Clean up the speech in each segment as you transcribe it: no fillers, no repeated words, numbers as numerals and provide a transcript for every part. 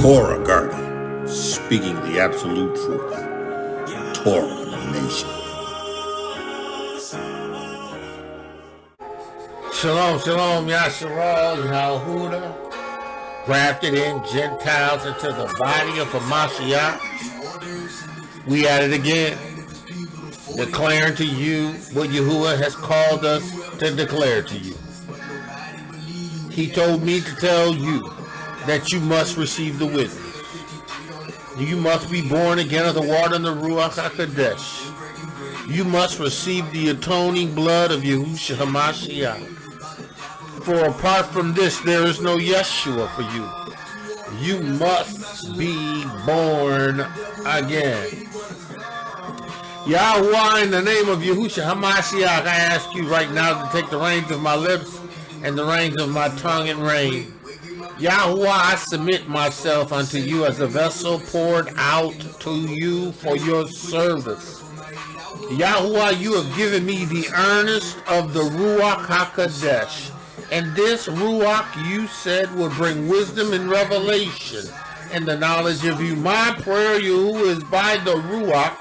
Torah guardian, speaking the absolute truth. Torah nation. Shalom, shalom, Yasharal, Yahuah, grafted in Gentiles into the body of Hamashiach. We at it again, declaring to you what Yahuah has called us to declare to you. He told me to tell you that you must receive the witness. You must be born again of the water and the Ruach HaKodesh. You must receive the atoning blood of Yahushua HaMashiach. For apart from this, there is no Yeshua for you. You must be born again. Yahuah, in the name of Yahushua HaMashiach, I ask you right now to take the reins of my lips and the reins of my tongue and reign. Yahuah, I submit myself unto you as a vessel poured out to you for your service. Yahuah, you have given me the earnest of the Ruach HaKodesh. And this Ruach, you said, would bring wisdom and revelation and the knowledge of you. My prayer, Yahuah, is by the Ruach,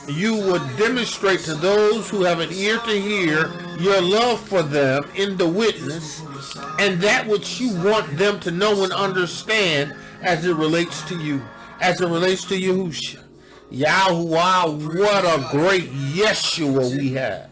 you would demonstrate to those who have an ear to hear your love for them in the witness and that which you want them to know and understand as it relates to you, as it relates to Yahushua. Yahuah, what a great Yeshua we have.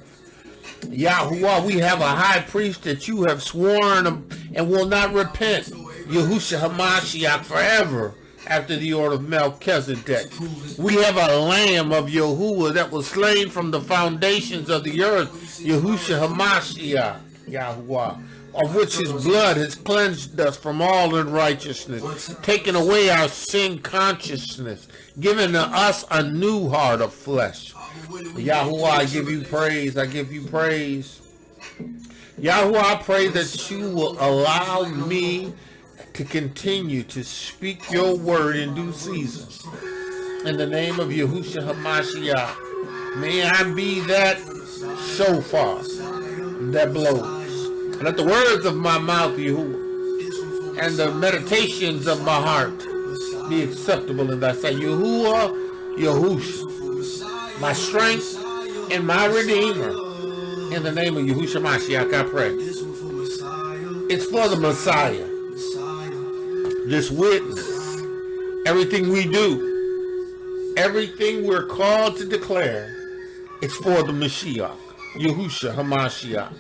Yahuah, we have a high priest that you have sworn and will not repent. Yahushua HaMashiach forever after the order of Melchizedek. We have a lamb of Yahuah that was slain from the foundations of the earth. Yahushua HaMashiach, Yahuah, of which his blood has cleansed us from all unrighteousness, taken away our sin consciousness, given us a new heart of flesh. Yahuah, I give you praise. I give you praise. Yahuah, I pray that you will allow me to continue to speak your word in due season. In the name of Yahushua HaMashiach, may I be that shofar that blows. Let the words of my mouth, Yahuah, and the meditations of my heart be acceptable in thy sight. Yahuah, Yahushua, my strength and my redeemer. In the name of Yahushua HaMashiach, I pray. It's for the Messiah. This witness, everything we do, everything we're called to declare, it's for the Mashiach, Yahushua HaMashiach,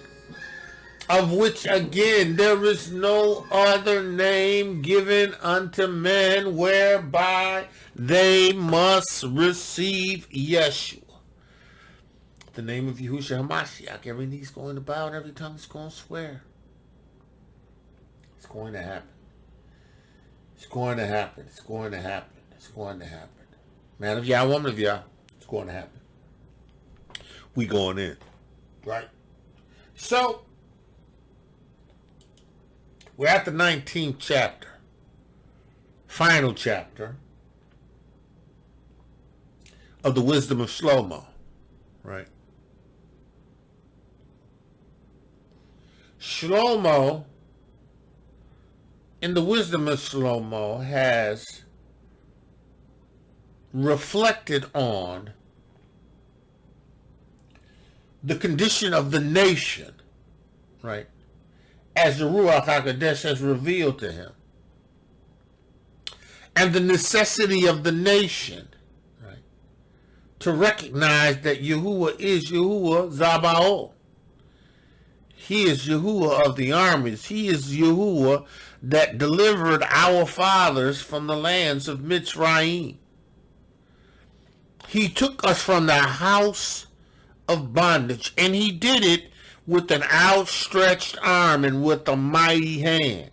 of which again there is no other name given unto men whereby they must receive Yeshua. The name of Yahushua HaMashiach, every knee's going to bow and every tongue's going to swear. It's going to happen. It's going to happen. It's going to happen. It's going to happen. Man of Yah, woman of Yah, it's going to happen. We going in. Right? So, we're at the 19th chapter. Final chapter of the wisdom of Shlomo. Right? Shlomo, in the wisdom of Shlomo, has reflected on the condition of the nation, right, as the Ruach HaKodesh has revealed to him, and the necessity of the nation, right, to recognize that Yahuah is Yahuah Zabaoth. He is Yahuah of the armies. He is Yahuah that delivered our fathers from the lands of Mitzrayim. He took us from the house of bondage, and he did it with an outstretched arm and with a mighty hand.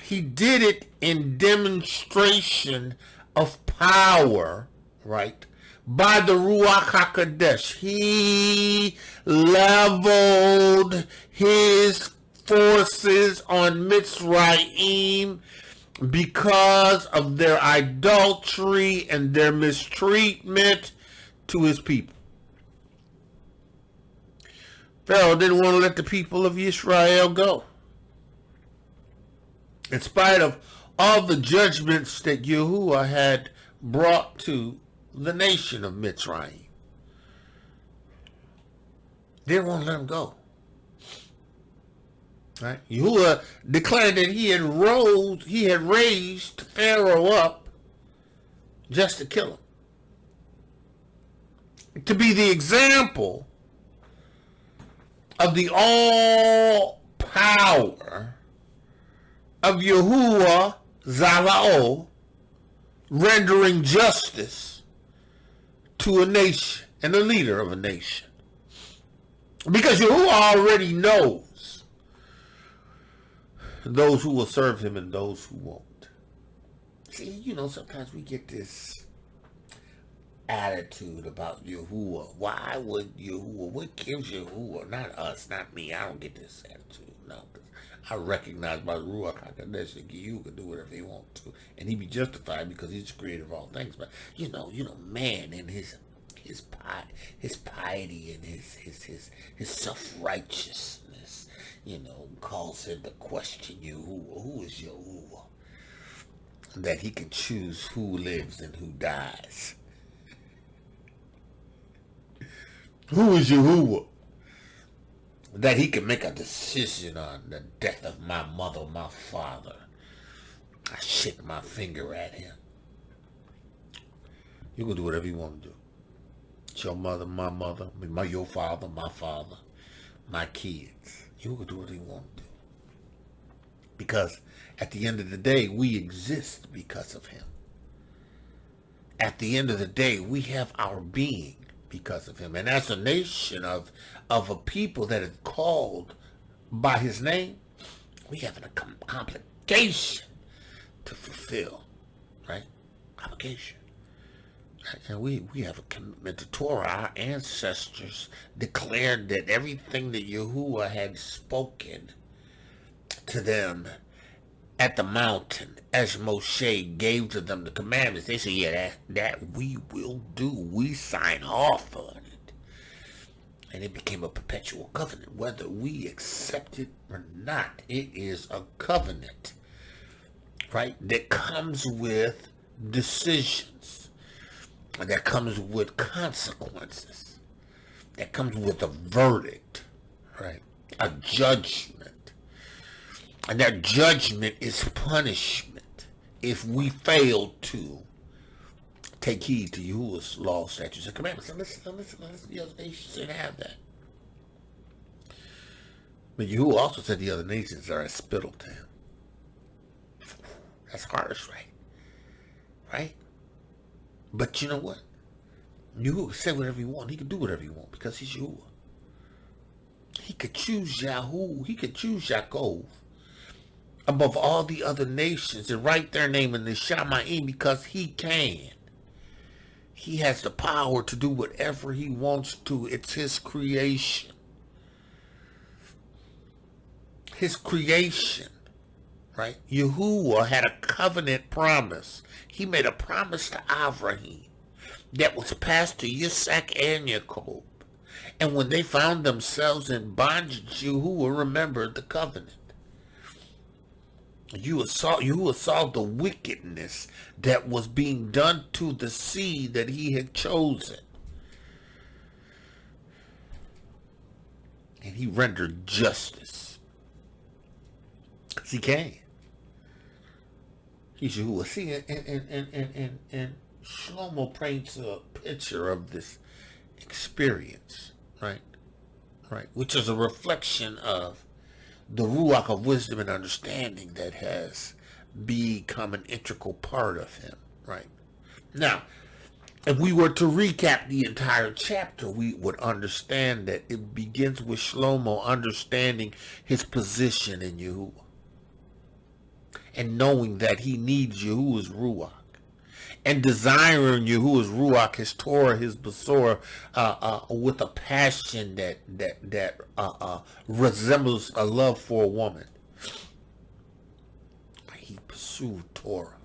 He did it in demonstration of power, right, by the Ruach HaKodesh. He leveled his forces on Mitzrayim because of their idolatry and their mistreatment to his people. Pharaoh didn't want to let the people of Israel go. In spite of all the judgments that Yahuah had brought to the nation of Mitzrayim, they won't let him go. Right? Yahuah declared that he had raised Pharaoh up just to kill him. To be the example of the all power of Yahuah Zala'o, rendering justice to a nation and the leader of a nation. Because Yahuah already knows those who will serve him and those who won't. See, sometimes we get this attitude about Yahuah. Why would Yahuah? What gives Yahuah? Not us, not me. I don't get this attitude. No, I recognize by the Ruach HaKodesh that Yahuah can do whatever he wants to, and he be justified because he's the creator of all things. But man and his piety and his self-righteousness, calls him to question Yahuah. Who is Yahuah? That he can choose who lives and who dies. Who is Yahuah? That he can make a decision on the death of my mother, my father. I shake my finger at him. You can do whatever you want to do. It's your mother, my mother, your father, my father, my kids. You can do whatever you want to do. Because at the end of the day, we exist because of him. At the end of the day, we have our being because of him. And as a nation of a people that is called by his name, we have an obligation to fulfill, right? Obligation. And we have a commitment to Torah. Our ancestors declared that everything that Yahuah had spoken to them at the mountain, as Moshe gave to them the commandments, they said, yeah, that we will do. We sign off on it. And it became a perpetual covenant. Whether we accept it or not, it is a covenant, right? That comes with decisions. That comes with consequences. That comes with a verdict, right? A judgment. And that judgment is punishment if we fail to take heed to Yahuwah's law, statutes, and commandments. And listen, the other nations didn't have that. But Yahuwah also said the other nations are as spittle to him. That's harsh, right? Right? But you know what? Yahuwah can say whatever he wants. He can do whatever he wants because he's Yahuwah. He could choose Yahuwah. He could choose Yaakov above all the other nations and write their name in the Shamayim because he can. He has the power to do whatever he wants to. It's his creation. His creation, right? Yahuwah had a covenant promise. He made a promise to Abraham that was passed to Yitzhak and Jacob. And when they found themselves in bondage, Yahuwah remembered the covenant. You saw the wickedness that was being done to the seed that he had chosen. And he rendered justice. Because he can. He's Yahuwah. See, and Shlomo paints a picture of this experience, right? Right, which is a reflection of the Ruach of wisdom and understanding that has become an integral part of him, right? Now, if we were to recap the entire chapter, we would understand that it begins with Shlomo understanding his position in Yahuwah and knowing that he needs Yahuwah's Ruach and desiring Yahuwah's Ruach, his Torah, his Besorah, with a passion that resembles a love for a woman. He pursue Torah.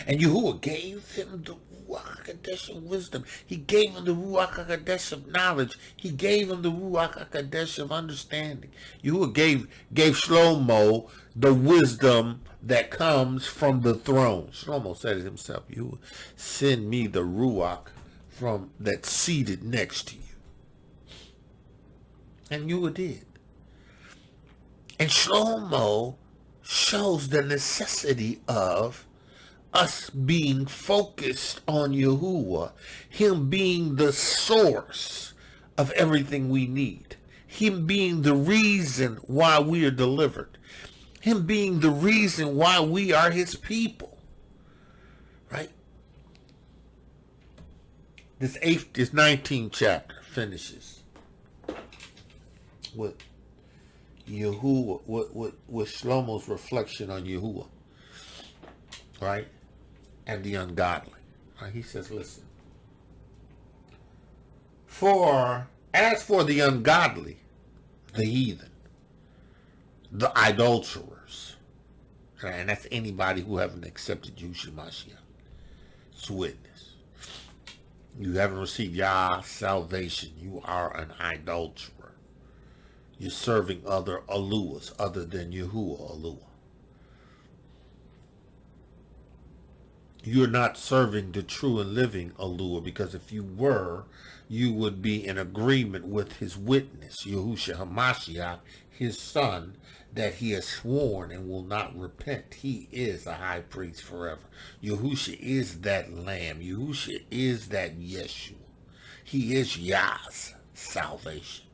And Yahuah gave him the Ruach HaKodesh of wisdom. He gave him the Ruach HaKodesh of knowledge. He gave him the Ruach HaKodesh of understanding. Yahuah gave Shlomo the wisdom that comes from the throne. Shlomo said it himself, Yahuah, send me the Ruach that's seated next to you. And Yahuah did. And Shlomo shows the necessity of us being focused on Yahuah, him being the source of everything we need, him being the reason why we are delivered, him being the reason why we are his people, right? This 19th chapter finishes with Yahuah, with Shlomo's reflection on Yahuah, right? And the ungodly. Right? He says, listen, as for the ungodly, the heathen, the adulterers, right? And that's anybody who haven't accepted Yahushua Mashiach. It's witness. You haven't received Yah's salvation. You are an adulterer. You're serving other aluas other than Yahuah alua. You're not serving the true and living alua, because if you were, you would be in agreement with his witness, Yahushua HaMashiach, his son, that he has sworn and will not repent. He is a high priest forever. Yahushua is that lamb. Yahushua is that Yeshua. He is Yah's salvation,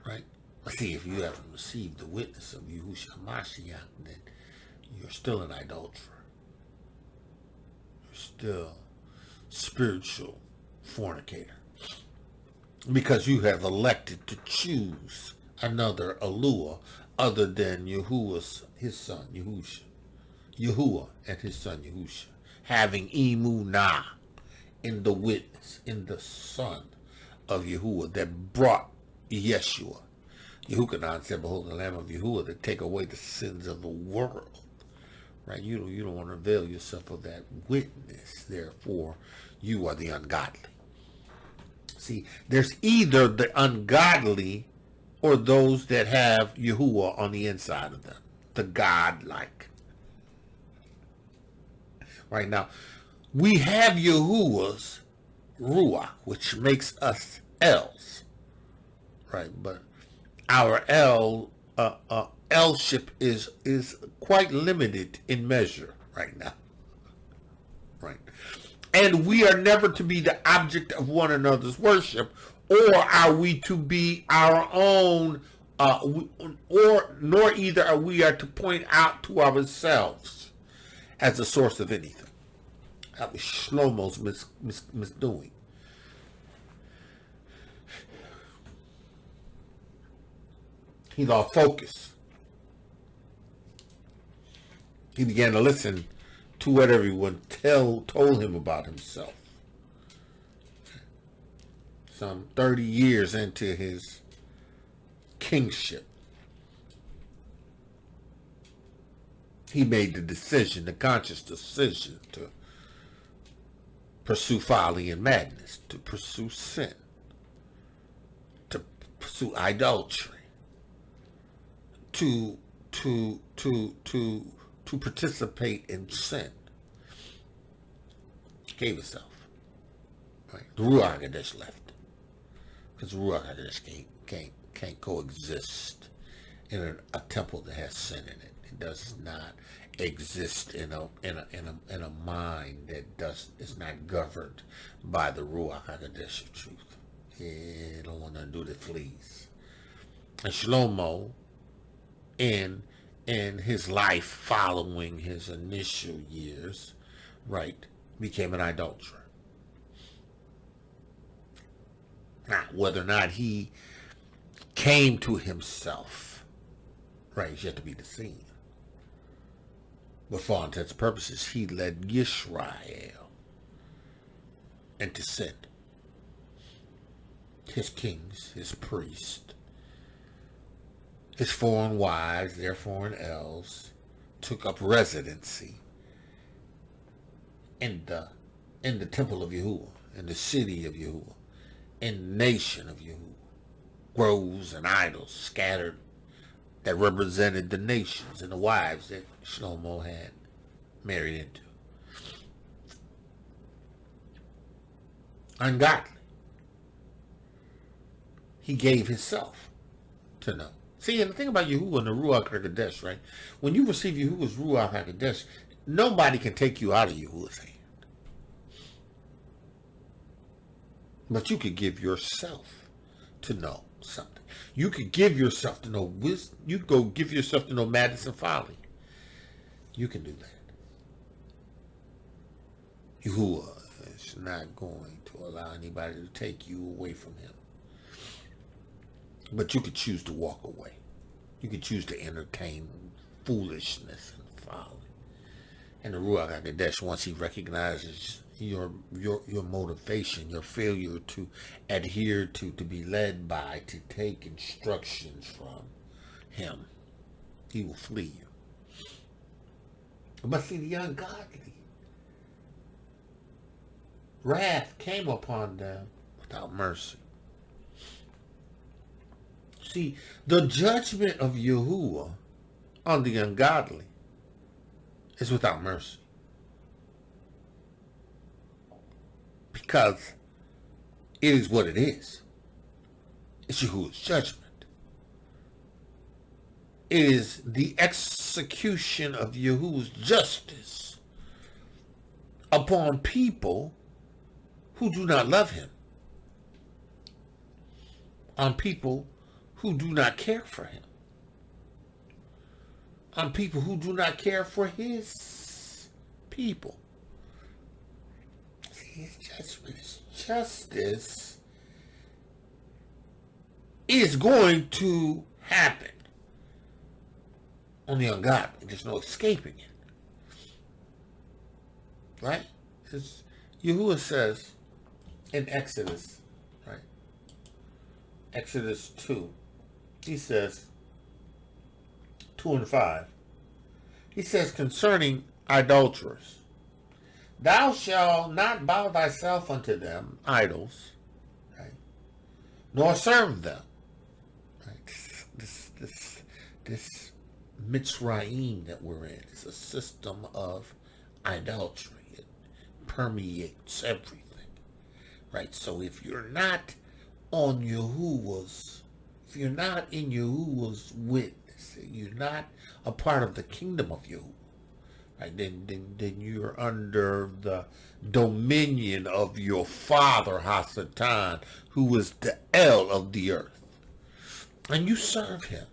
right? But see, if you haven't received the witness of Yahushua HaMashiach, then you're still an adulterer. Still spiritual fornicator, because you have elected to choose another alua other than his son Yahuah and his son Yahushua, having emunah in the witness, in the son of Yahuah that brought Yeshua. Yehukanan said, behold the Lamb of Yahuah that take away the sins of the world. Right? You don't want to avail yourself of that witness. Therefore, you are the ungodly. See, there's either the ungodly or those that have Yahuah on the inside of them, the godlike. Right now, we have Yahuah's Ruach, which makes us Els. Right? But our Elship is quite limited in measure right now, right? And we are never to be the object of one another's worship, or are we to be our own, nor either are we to point out to ourselves as the source of anything. That was Shlomo's misdoing. He lost focus. He began to listen to what everyone told him about himself. Some 30 years into his kingship, he made the conscious decision to pursue folly and madness, to pursue sin, to pursue idolatry, to participate in sin. Gave himself. Right? The Ruach HaKodesh left. Because the Ruach HaKodesh can't coexist in a temple that has sin in it. It does not exist in a mind that is not governed by the Ruach HaKodesh of truth. It don't want to do the fleas. And Shlomo, in his life following his initial years, right, became an adulterer. Now, whether or not he came to himself, right, is yet to be seen. But for all intents and purposes, he led Yisrael into sin. His kings, his priests, his foreign wives, their foreign elves, took up residency in the temple of Yahuah, in the city of Yahuah, in the nation of Yahuah. Groves and idols scattered that represented the nations and the wives that Shlomo had married into. Ungodly. He gave himself to know. See, and the thing about Yahuah and the Ruach HaKodesh, right? When you receive Yahuah's Ruach HaKodesh, nobody can take you out of Yahuah's hand. But you could give yourself to know something. You could give yourself to know wisdom. You could go give yourself to know madness and folly. You can do that. Yahuah is not going to allow anybody to take you away from him. But you could choose to walk away. You could choose to entertain foolishness and folly. And the Ruach HaKodesh, once he recognizes your motivation, your failure to adhere to be led by, to take instructions from him, he will flee you. But see, the ungodly, wrath came upon them without mercy. See, the judgment of Yahuah on the ungodly is without mercy. Because it is what it is. It's Yahuah's judgment. It is the execution of Yahuah's justice upon people who do not love him. On people who do not care for him. On people who do not care for his people. See, his judgment, his justice is going to happen on the ungodly. There's no escaping it. Right? As Yahuah says in Exodus, right? Exodus 2. He says, 2 and 5. He says concerning idolaters, thou shalt not bow thyself unto them, idols, right? Nor serve them. Right? This Mitzrayim that we're in is a system of idolatry. It permeates everything. Right? So if you're not on Yahuah's, if you're not in Yahuah's witness, you're not a part of the kingdom of Yahuah, right? Then you're under the dominion of your father Hasatan, who is the El of the earth, and you serve him,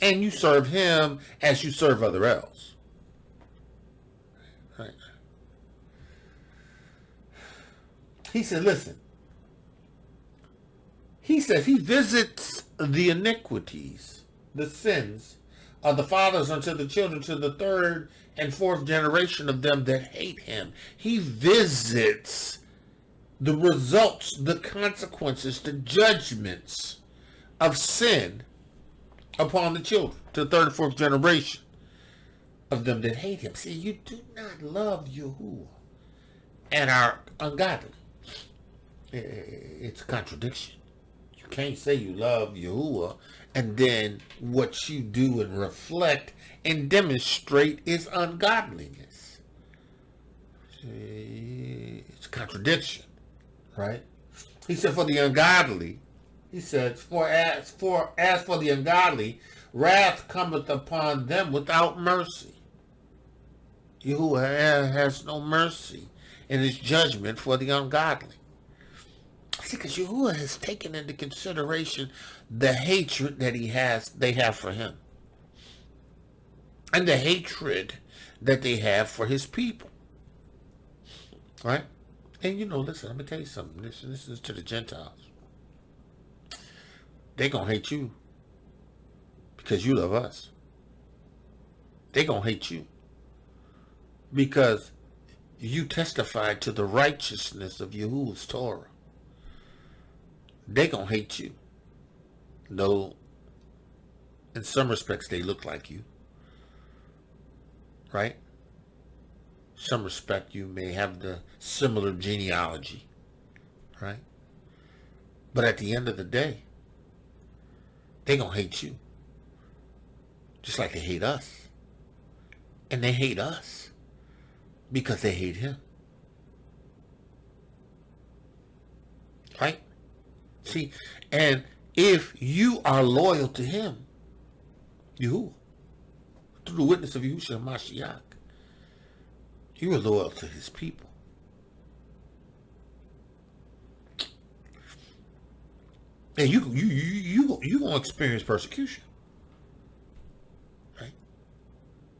and you serve him as you serve other Els. Right? He said, listen. He says he visits the iniquities, the sins of the fathers unto the children, to the third and fourth generation of them that hate him. He visits the results, the consequences, the judgments of sin upon the children, to the third and fourth generation of them that hate him. See, you do not love Yahuah and are ungodly. It's a contradiction. You can't say you love Yahuah and then what you do and reflect and demonstrate is ungodliness. It's a contradiction, right? He said, for the ungodly, he says, as for the ungodly, wrath cometh upon them without mercy. Yahuah has no mercy in his judgment for the ungodly. See, because Yahuah has taken into consideration the hatred that they have for him. And the hatred that they have for his people. Right? And listen, let me tell you something. This is to the Gentiles. They're going to hate you because you love us. They're going to hate you because you testified to the righteousness of Yahuah's Torah. They're going to hate you. Though, in some respects, they look like you. Right? some respect, you may have the similar genealogy, right? But at the end of the day, they gonna hate you, just like they hate us. And they hate us because they hate him. Right? See, and if you are loyal to him, Yahuah, through the witness of Yahushua Mashiach, you are loyal to his people. And you gonna experience persecution. Right?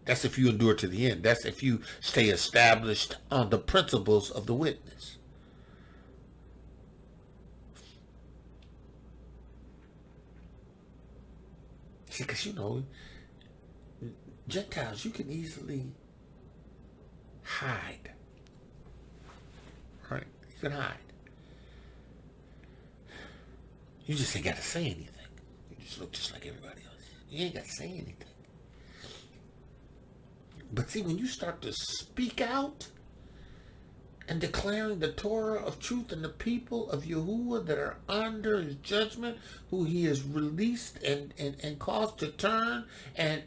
That's if you endure to the end. That's if you stay established on the principles of the witness. See, because Gentiles, you can easily hide. Right? You can hide. You just ain't got to say anything. You just look just like everybody else. You ain't got to say anything. But see, when you start to speak out and declaring the Torah of truth and the people of Yahuah that are under his judgment, who he has released and caused to turn and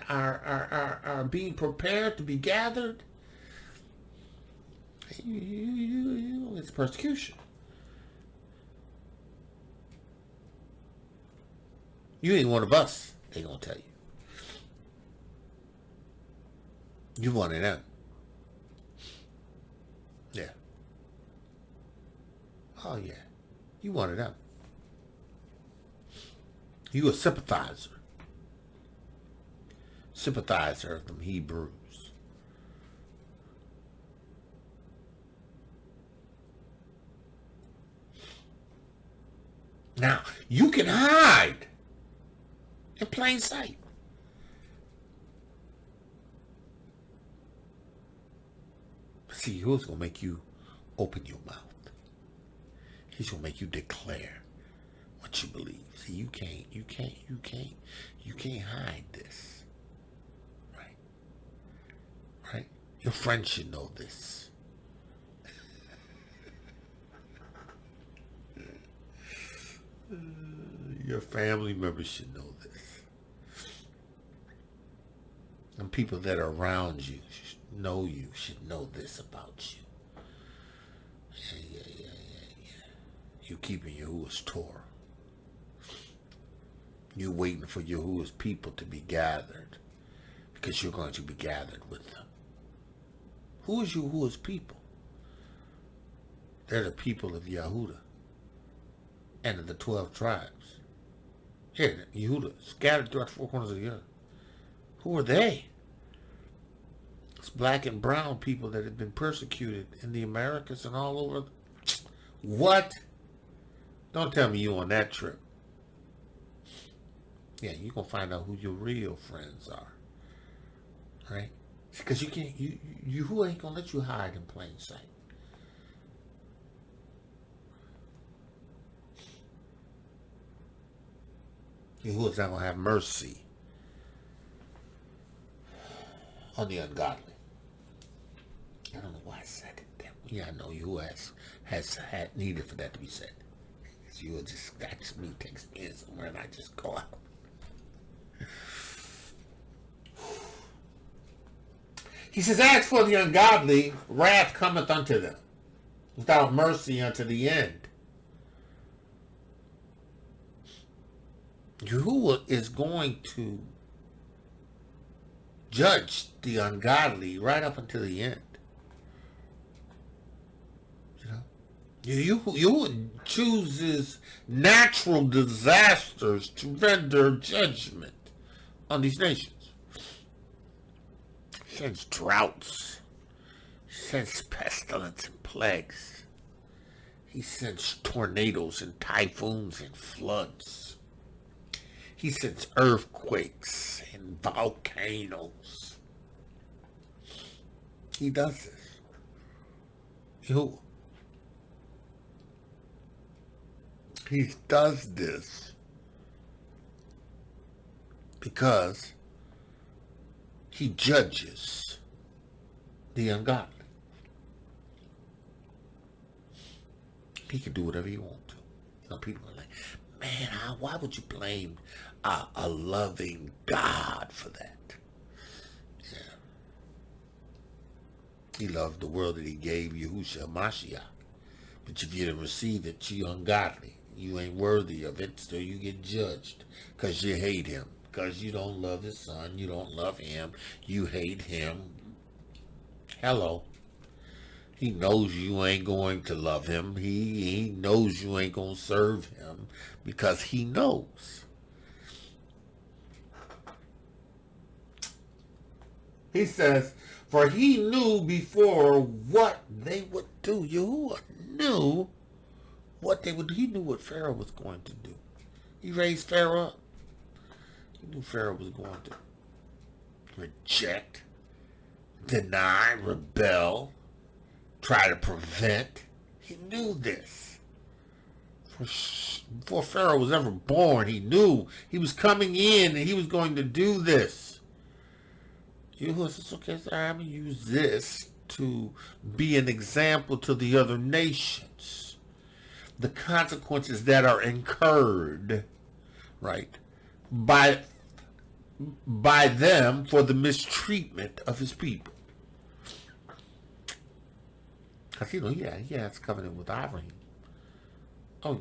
are being prepared to be gathered, it's persecution. You ain't one of us, they gonna tell you. You one of them. Yeah. Oh yeah. You one of them. You a sympathizer. Sympathizer of them Hebrews. Now, you can hide in plain sight. See, who's going to make you open your mouth? He's going to make you declare what you believe. See, you can't hide this. Right? Right? Your friends should know this. Your family members should know this. And people that are around you should know this about you. Yeah. You keeping Yahuwah's Torah. You waiting for Yahuwah's people to be gathered, because you're going to be gathered with them. Who is Yahuwah's people? They're the people of Yahudah and of the 12 tribes. Here, Yahudah, scattered throughout the four corners of the earth. Who are they? It's black and brown people that have been persecuted in the Americas and all over. What? Don't tell me you on that trip. Yeah, you're going to find out who your real friends are. Right? Because you can't, who ain't going to let you hide in plain sight. Yahuwah's not going to have mercy on the ungodly. I don't know why I said it. Yeah, I know Yahuwah has had needed for that to be said. Because Yahuwah just snatches me, takes me in somewhere, and I just go out. He says, as for the ungodly, wrath cometh unto them, without mercy unto the end. Yahuwah is going to judge the ungodly right up until the end. Yahuwah chooses natural disasters to render judgment on these nations. He sends droughts. He sends pestilence and plagues. He sends tornadoes and typhoons and floods. He sends earthquakes and volcanoes. He does this. Yahuwah. He does this because he judges the ungodly. He can do whatever he wants to. You know, people are like, man, why would you blame a loving God for that? Yeah. He loved the world that he gave Yahushua Mashiach. But if you didn't receive it, you ungodly. You ain't worthy of it, so you get judged because you hate him. Because you don't love his son, you don't love him, you hate him. Hello. He knows you ain't going to love him. He knows you ain't going to serve him because he knows. He says, for he knew before what they would do. Yahuah knew what they would do. He knew what Pharaoh was going to do. He raised Pharaoh up. He knew Pharaoh was going to reject, deny, rebel, try to prevent. He knew this. Before Pharaoh was ever born, he knew he was coming in and he was going to do this. Yahuah says, okay, so I'm going to use this to be an example to the other nations. The consequences that are incurred, right, by them for the mistreatment of his people. Because, you know, he has covenant with Abraham. Oh,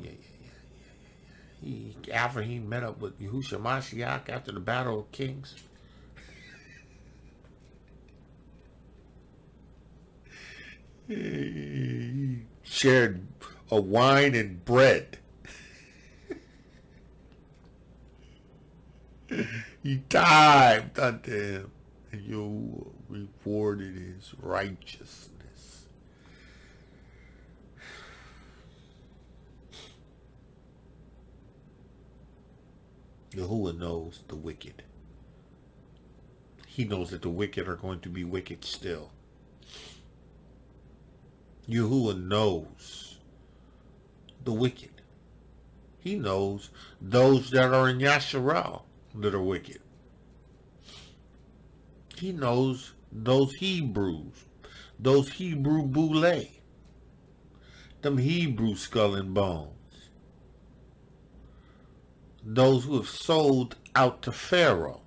yeah. Abraham met up with Yahushua Mashiach after the Battle of Kings. He shared a wine and bread. He tithed unto him, and you rewarded his righteousness. Yahuah knows the wicked. He knows that the wicked are going to be wicked still. Yahuah knows the wicked. He knows those that are in Yasharal that are wicked. He knows those Hebrews, those Hebrew boule, them Hebrew skull and bones, those who have sold out to Pharaoh,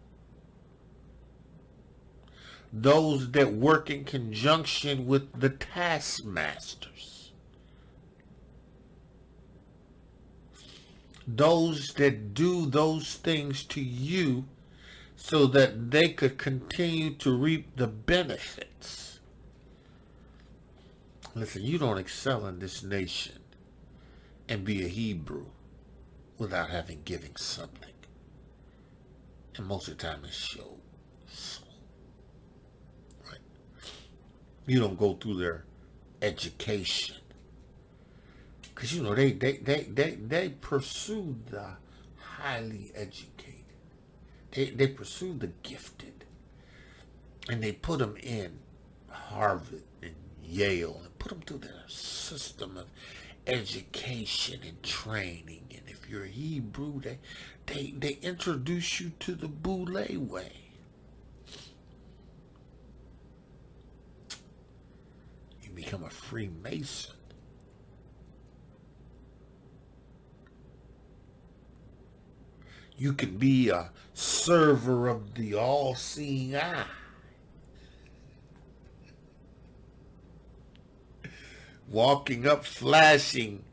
those that work in conjunction with the taskmasters, those that do those things to you so that they could continue to reap the benefits. Listen, you don't excel in this nation and be a Hebrew without having given something. And most of the time it's your soul. Right? You don't go through their education. Because, you know, they pursue the highly educated. They pursue the gifted. And they put them in Harvard and Yale and put them through their system of education and training. And if you're a Hebrew, they introduce you to the boule way. You become a Freemason. You can be a server of the all-seeing eye. Walking up flashing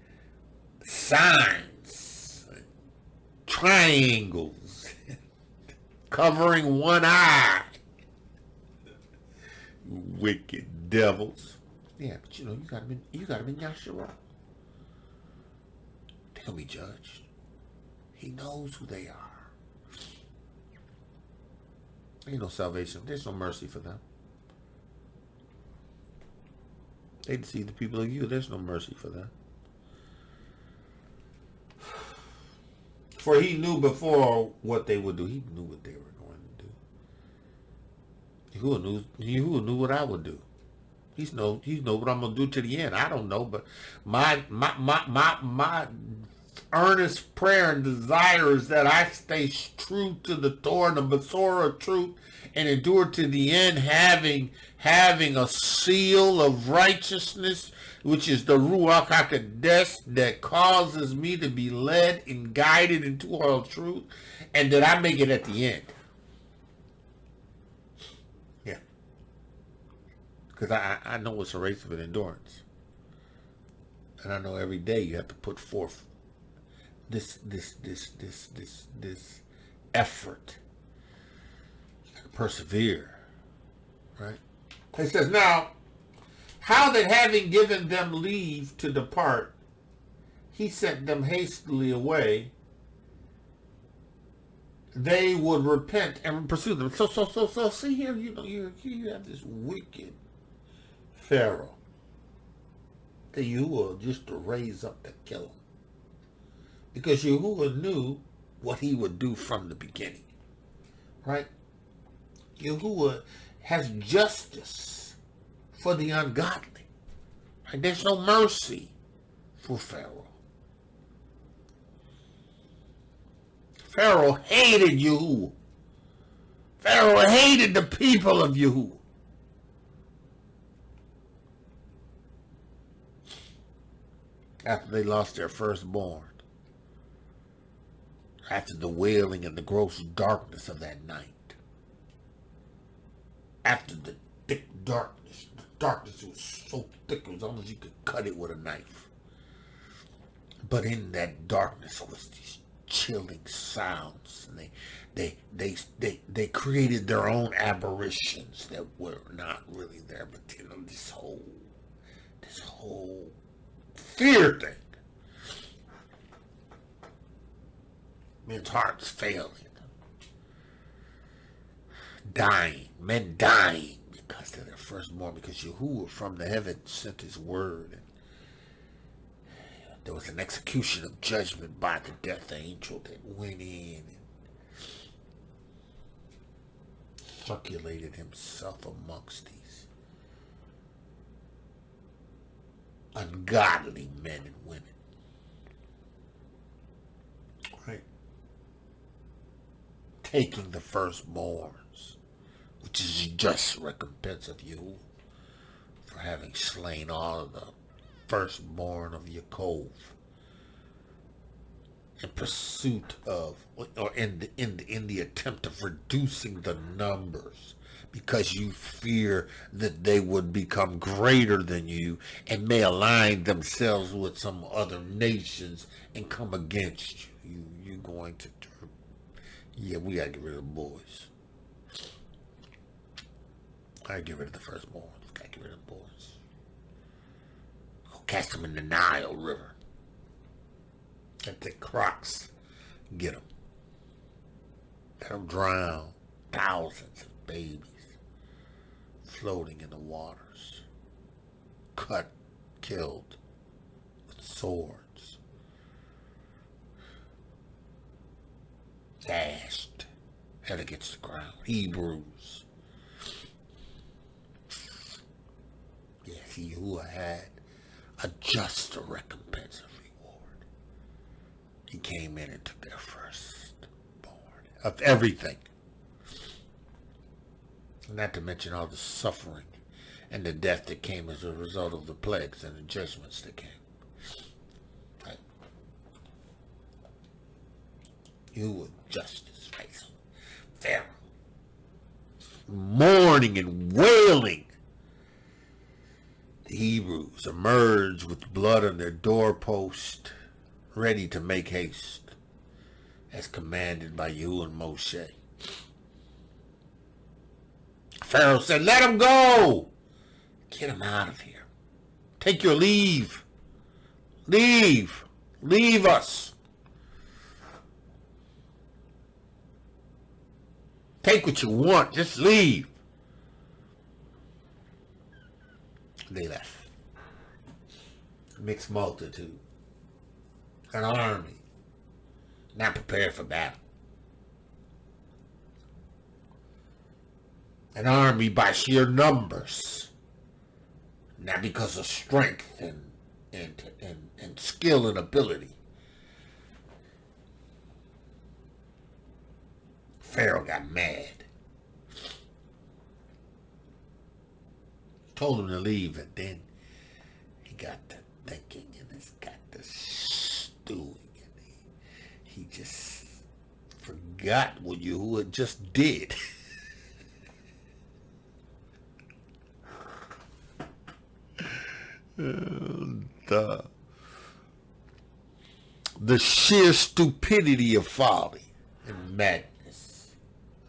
signs, triangles, covering one eye. Wicked devils. Yeah, but you know, you got them in Yahshua. They're gonna be judged. He knows who they are. Ain't no salvation. There's no mercy for them. They deceive the people of you. There's no mercy for them. For he knew before what they would do. He knew what they were going to do. Yahuah knew what I would do. He knows what I'm gonna do to the end. I don't know, but my earnest prayer and desire is that I stay true to the Torah, the Masorah of truth, and endure to the end, having a seal of righteousness, which is the Ruach HaKodesh, that causes me to be led and guided into all truth, and that I make it at the end. Yeah. Because I know it's a race of endurance. And I know every day you have to put forth this effort. You got to persevere. Right? He says, now, how that having given them leave to depart, he sent them hastily away, they would repent and pursue them. So see here, you have this wicked Pharaoh that Yahuah just to raise up to kill him. Because Yahuah knew what he would do from the beginning. Right? Yahuah has justice for the ungodly. Right? There's no mercy for Pharaoh. Pharaoh hated Yahuah. Pharaoh hated the people of Yahuah. After they lost their firstborn. After the wailing and the gross darkness of that night. After the thick darkness. The darkness was so thick it was almost you could cut it with a knife. But in that darkness was these chilling sounds. And they created their own aberrations that were not really there. But this whole fear thing. Men's hearts failing. Dying. Men dying because of their firstborn. Because Yahuah from the heavens sent his word. And there was an execution of judgment by the death angel that went in and circulated himself amongst these ungodly men and women. Right? Taking the firstborns, which is just recompense of you for having slain all of the firstborn of Yaakov in pursuit of, or in the attempt of reducing the numbers, because you fear that they would become greater than you and may align themselves with some other nations and come against you. You're going to, we gotta get rid of the boys. I gotta get rid of the firstborn. Gotta get rid of the boys. Go cast them in the Nile River. Let the crocs get them. Let them drown. Thousands of babies floating in the waters, cut, killed with swords, dashed, head against the ground. Hebrews. Yes, he who had a just recompense of reward. He came in and took their firstborn of everything. Not to mention all the suffering and the death that came as a result of the plagues and the judgments that came. Right? You with justice, right? Pharaoh. Mourning and wailing. The Hebrews emerged with blood on their doorpost, ready to make haste, as commanded by you and Moshe. Pharaoh said, let him go. Get him out of here. Take your leave. Leave. Leave us. Take what you want. Just leave. They left. Mixed multitude. An army. Not prepared for battle. An army by sheer numbers, not because of strength and skill and ability, Pharaoh got mad. Told him to leave, and then he got to thinking, and it's got to stewing, and he just forgot what Yahuah just did. The sheer stupidity of folly and madness,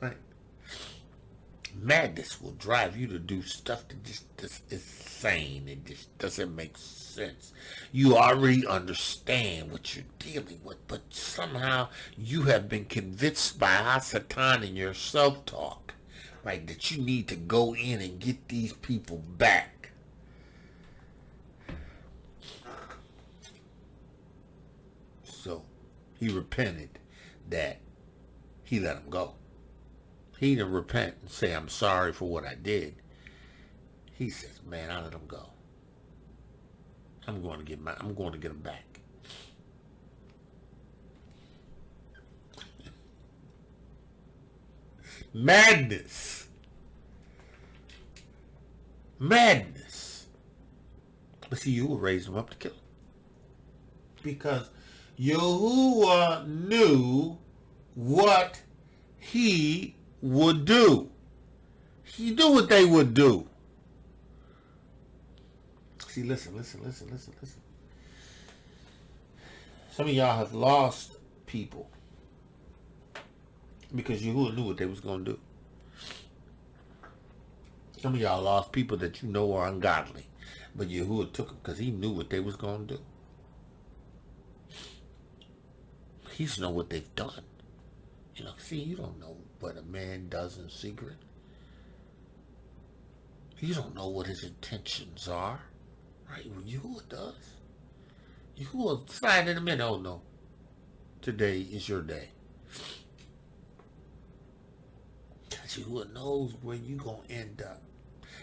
right? Madness will drive you to do stuff that just is insane. It just doesn't make sense. You already understand what you're dealing with, but somehow you have been convinced by Hasatan and your self-talk, right, that you need to go in and get these people back. So he repented that he let him go. He didn't repent and say, I'm sorry for what I did. He says, man, I let him go. I'm going to get him back. Madness. But see, you will raise him up to kill him. Because Yahuah knew what he would do. He knew what they would do. See, listen. Some of y'all have lost people because Yahuah knew what they was going to do. Some of y'all lost people that you know are ungodly, but Yahuah took them because he knew what they was going to do. He just know what they've done. You know, see, you don't know what a man does in secret. You don't know what his intentions are, right? Well, Yahuah does. Yahuah decide in a minute, oh no, today is your day. Yahuah knows where you going to end up.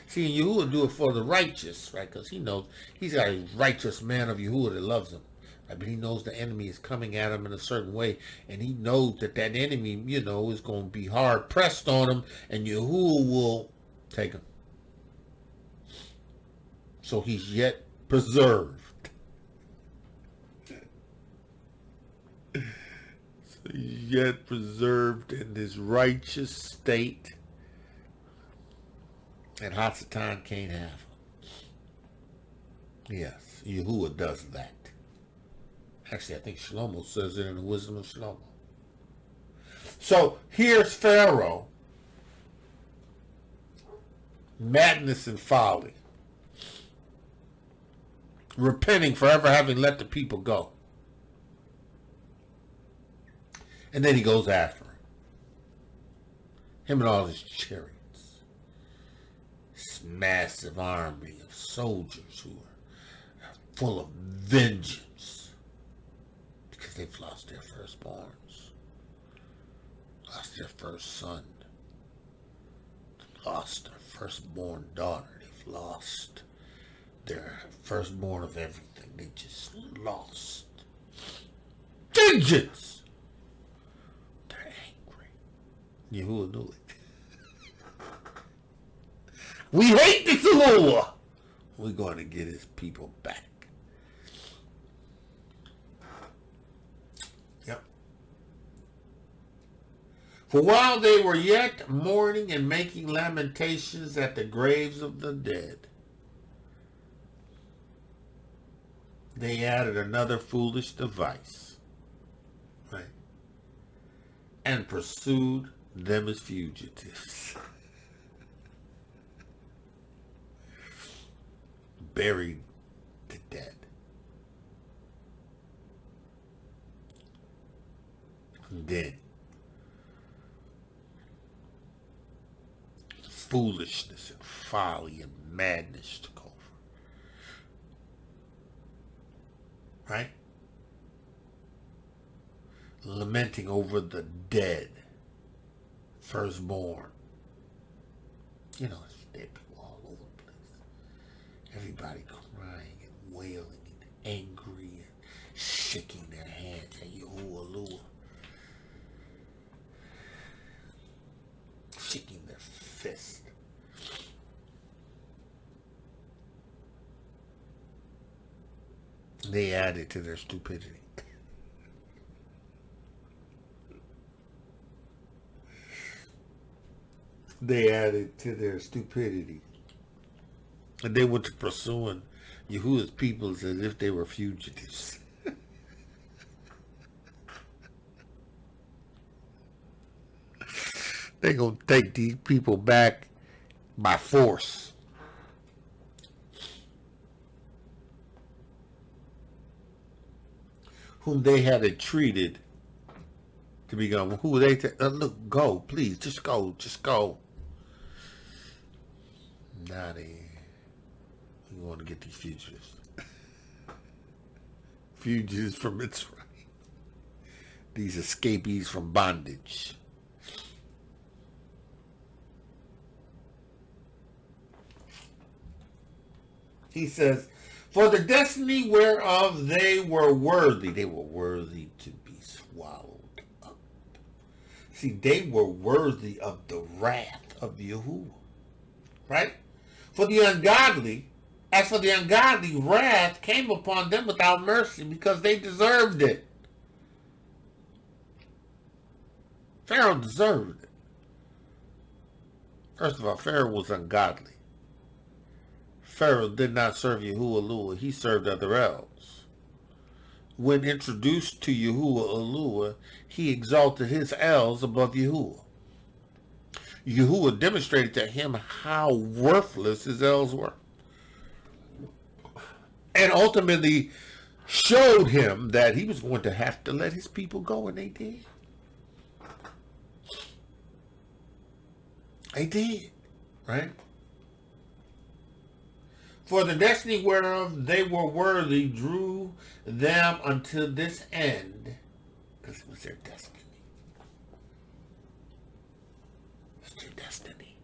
See, and Yahuah do it for the righteous, right? Because he knows he's got a righteous man of Yahuah that loves him. Right? But he knows the enemy is coming at him in a certain way, and he knows that enemy, you know, is going to be hard pressed on him, and Yahuah will take him. So he's yet preserved. So he's yet preserved in this righteous state, and Hasatan can't have him. Yes, Yahuah does that. Actually, I think Shlomo says it in the Wisdom of Shlomo. So here's Pharaoh. Madness and folly. Repenting for ever having let the people go. And then he goes after him and all his chariots. This massive army of soldiers who are full of vengeance. Because they've lost their firstborns, lost their first son, lost their firstborn daughter, they've lost their firstborn of everything. They just lost. Vengeance! They're angry. Yahuah knew it. We hate this Yahuah. We're going to get his people back. For while they were yet mourning and making lamentations at the graves of the dead, they added another foolish device, right? And pursued them as fugitives. Buried the dead. And then foolishness and folly and madness took over. Right? Lamenting over the dead firstborn. You know, it's dead people all over the place. Everybody crying and wailing and angry and shaking their hands at Yahuah. fist. They added to their stupidity. They added to their stupidity. And they went to pursuing Yahuwah's peoples as if they were fugitives. They're going to take these people back by force. Whom they had entreated to be gone. Who they look, go, please, just go. Now we want to get these fugitives. Fugitives from Mitzrayim. These escapees from bondage. He says, for the destiny whereof they were worthy to be swallowed up. See, they were worthy of the wrath of Yahuwah. Right? For the ungodly, as for the ungodly, wrath came upon them without mercy because they deserved it. Pharaoh deserved it. First of all, Pharaoh was ungodly. Pharaoh did not serve Yahuwah, he served other elves. When introduced to Yahuwah, he exalted his elves above Yahuwah. Yahuwah demonstrated to him how worthless his elves were. And ultimately showed him that he was going to have to let his people go, and they did. They did, right? For the destiny whereof they were worthy drew them unto this end, because it was their destiny. It was their destiny.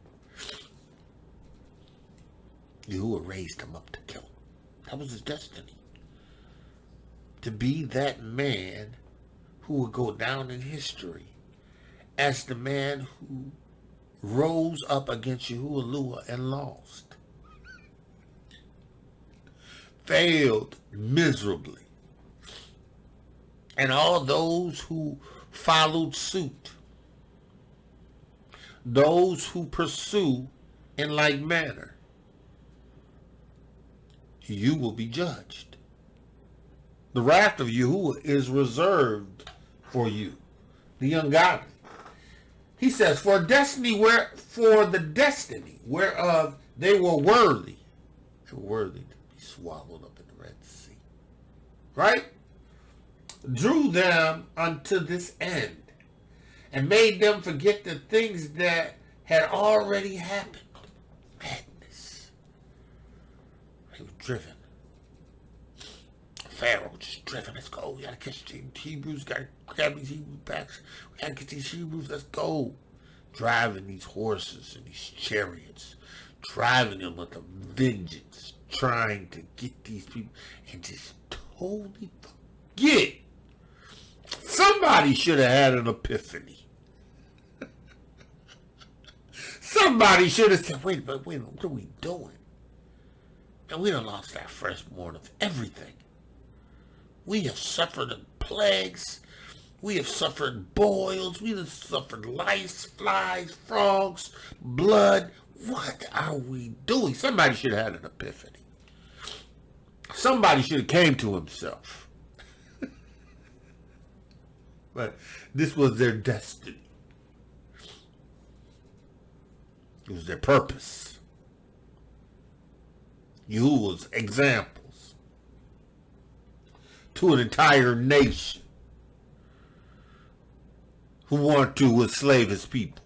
Yahuwah raised him up to kill him. That was his destiny. To be that man who would go down in history as the man who rose up against Yahuwah and lost. Failed miserably. And all those who followed suit, those who pursue in like manner, you will be judged. The wrath of Yahuwah is reserved for you, the ungodly. He says, for the destiny whereof they were worthy to be swallowed up in the Red Sea. Right? Drew them unto this end and made them forget the things that had already happened. Madness. He was driven. Pharaoh just driven. Let's go. We gotta catch the Hebrews. Gotta grab these Hebrews back. We gotta get these Hebrews. Let's go. Driving these horses and these chariots. Driving them with a vengeance. Trying to get these people. And just totally forget. Somebody should have had an epiphany. Somebody should have said, wait, what are we doing? And we done lost our firstborn of everything. We have suffered plagues. We have suffered boils. We have suffered lice, flies, frogs, blood. What are we doing? Somebody should have had an epiphany. Somebody should have came to himself. But this was their destiny. It was their purpose. Yahuwah's examples to an entire nation who want to enslave his people.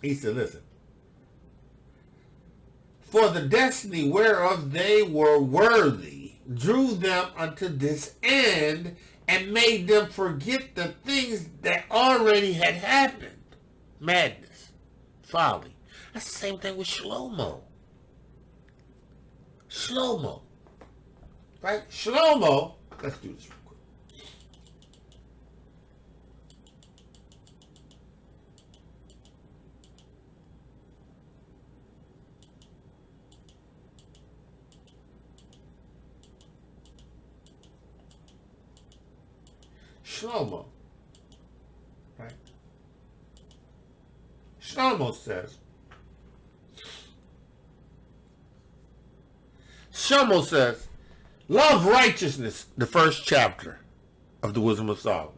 He said, listen. For the destiny whereof they were worthy drew them unto this end and made them forget the things that already had happened. Madness. Folly. That's the same thing with Shlomo. Shlomo. Right? Shlomo. Let's do this real quick. Shlomo. Right? Shlomo says, love righteousness, the first chapter of the Wisdom of Solomon.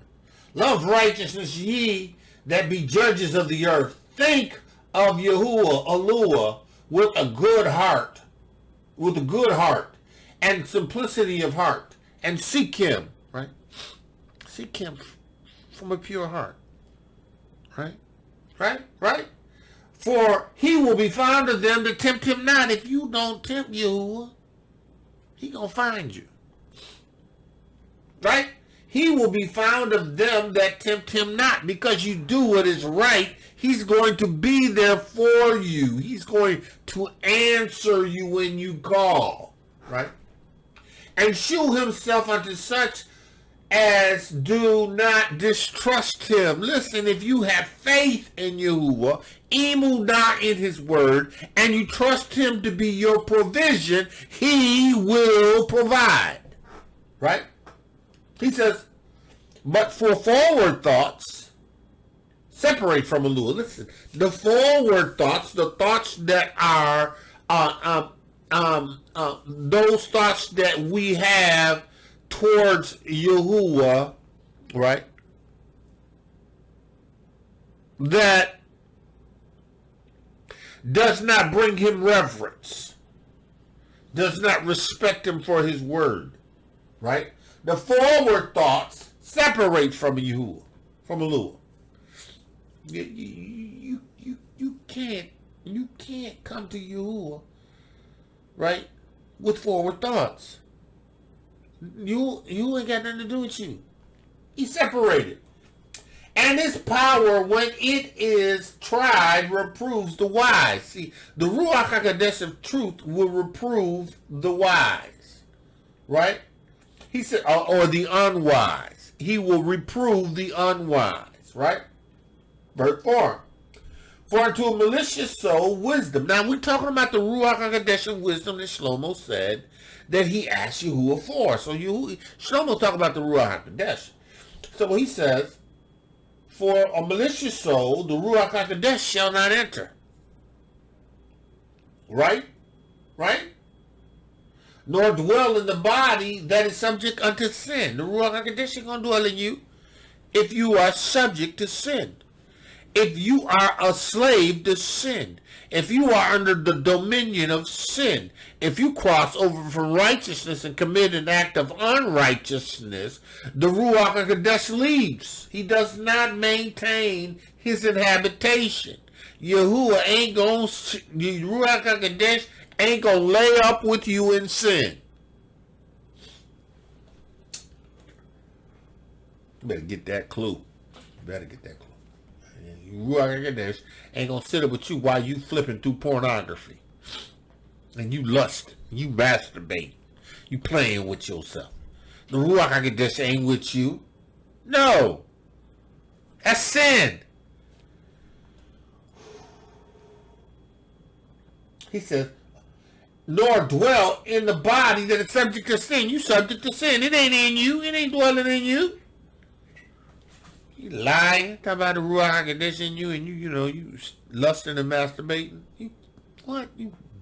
Love righteousness, ye that be judges of the earth. Think of Yahuah, Alua, with a good heart, and simplicity of heart, and seek him, right? Seek him from a pure heart, right? Right? For he will be found of them that tempt him not. If you don't tempt Yahuah, he gonna find you, right? He will be found of them that tempt him not, because you do what is right. He's going to be there for you. He's going to answer you when you call, right? And shew himself unto such as do not distrust him. Listen, if you have faith in Yahuah, emudah in his word, and you trust him to be your provision, he will provide, right? He says, but for forward thoughts, separate from Alua. Listen, the forward thoughts, the thoughts that are those thoughts that we have towards Yahuah, right? That does not bring him reverence, does not respect him for his word, right? The forward thoughts separate from Yahuah, from Alua. You can't come to Yahuah, right, with forward thoughts. You ain't got nothing to do with you. He's separated. And his power, when it is tried, reproves the wise. See, the Ruach HaKodesh of truth will reprove the wise, right? He said, or the unwise. He will reprove the unwise, right? Verse 4. For unto a malicious soul, wisdom. Now, we're talking about the Ruach HaKodesh of wisdom that Shlomo said that he asked Yahuah for. So Shlomo talk about the Ruach HaKodesh. So he says, for a malicious soul, the Ruach HaKodesh shall not enter. Right? Nor dwell in the body that is subject unto sin. The Ruach HaKodesh ain't going to dwell in you if you are subject to sin. If you are a slave to sin. If you are under the dominion of sin. If you cross over from righteousness and commit an act of unrighteousness, the Ruach HaKodesh leaves. He does not maintain his inhabitation. Yahuah ain't going to, the Ruach HaKodesh ain't going to lay up with you in sin. You better get that clue. Ruach HaKodesh ain't going to sit up with you while you flipping through pornography. And you lusting. You masturbating. You playing with yourself. The Ruach HaKodesh ain't with you. No. That's sin. He says, nor dwell in the body that is subject to sin. You subject to sin. It ain't in you. It ain't dwelling in you. You lying. Talk about the Ruach HaKodesh in you and you lusting and masturbating. You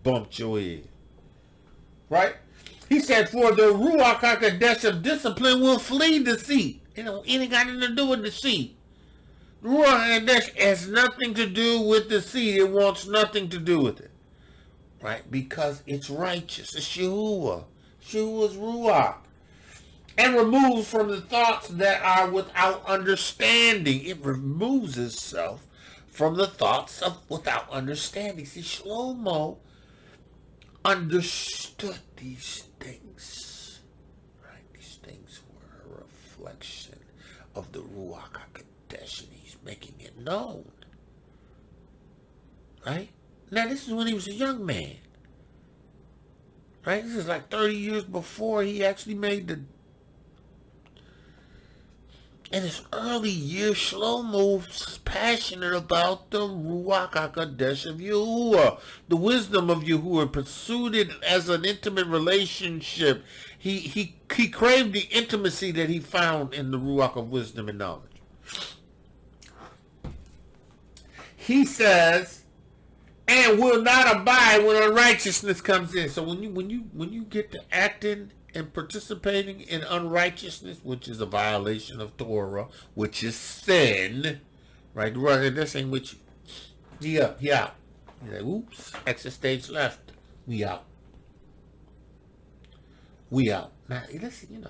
bumped your head. Right? He said, for the Ruach HaKodesh of discipline will flee deceit. It ain't got nothing to do with deceit. The Ruach HaKodesh has nothing to do with deceit. It wants nothing to do with it. Right? Because it's righteous. It's Yahuah. Yahuah's Ruach. And removes from the thoughts that are without understanding. It removes itself from the thoughts of without understanding. See, Shlomo understood these things. Right? These things were a reflection of the Ruach HaKodesh, and he's making it known. Right? Now, this is when he was a young man. Right? This is like 30 years before he actually made In his early years, Shlomo was passionate about the Ruach HaKodesh of Yahuah, the wisdom of Yahuah, pursued it as an intimate relationship. He craved the intimacy that he found in the Ruach of wisdom and knowledge. He says, and will not abide when unrighteousness comes in. So when you get to acting and participating in unrighteousness, which is a violation of Torah, which is sin, right? This ain't with you. He up, he out. You're like, oops, exit stage left. We out. We out. Now, listen,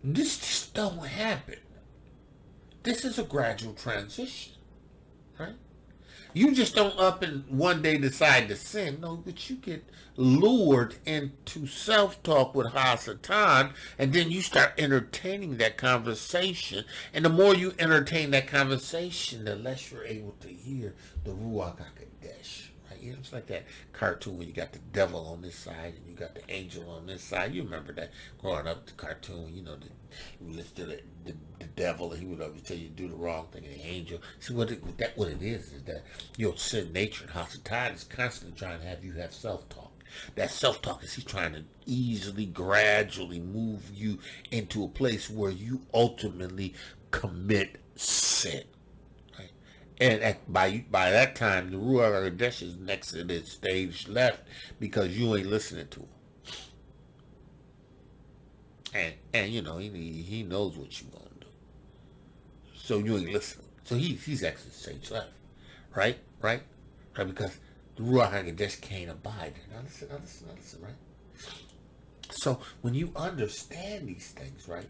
this just don't happen. This is a gradual transition, right? You just don't up and one day decide to sin. No, but you get lured into self-talk with Hasatan, and then you start entertaining that conversation. And the more you entertain that conversation, the less you're able to hear the Ruach HaKodesh. Right? It's like that cartoon where you got the devil on this side and you got the angel on this side. You remember that growing up, the cartoon, you listen to the devil, and he would always tell you to do the wrong thing, and the angel. See, what it is that your sin nature and Hasatan is constantly trying to have you have self-talk. That self-talk is he's trying to easily, gradually move you into a place where you ultimately commit sin. Right? And by that time, the Ruach HaKodesh is next to the stage left because you ain't listening to him. And he knows what you want to do. So you ain't listening. So he's actually stage left. Right? Because the Ruach HaKodesh can't abide. Now listen, right? So when you understand these things, right,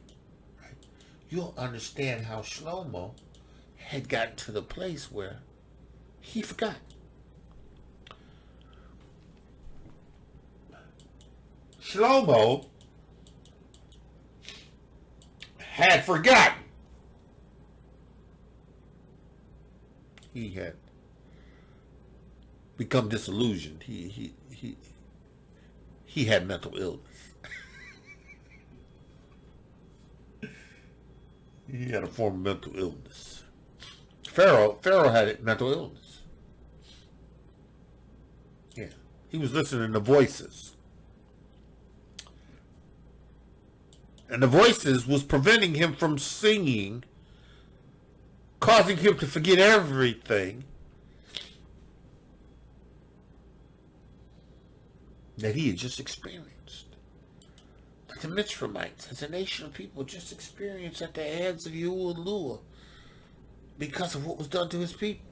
you'll understand how Shlomo had gotten to the place where he forgot. Shlomo had forgotten. He had become disillusioned. He had mental illness. He had a form of mental illness. Pharaoh had mental illness. Yeah. He was listening to voices. And the voices was preventing him from singing, causing him to forget everything that he had just experienced. That the Mitzraymites, as a nation of people, just experienced at the hands of Yahuah because of what was done to his people.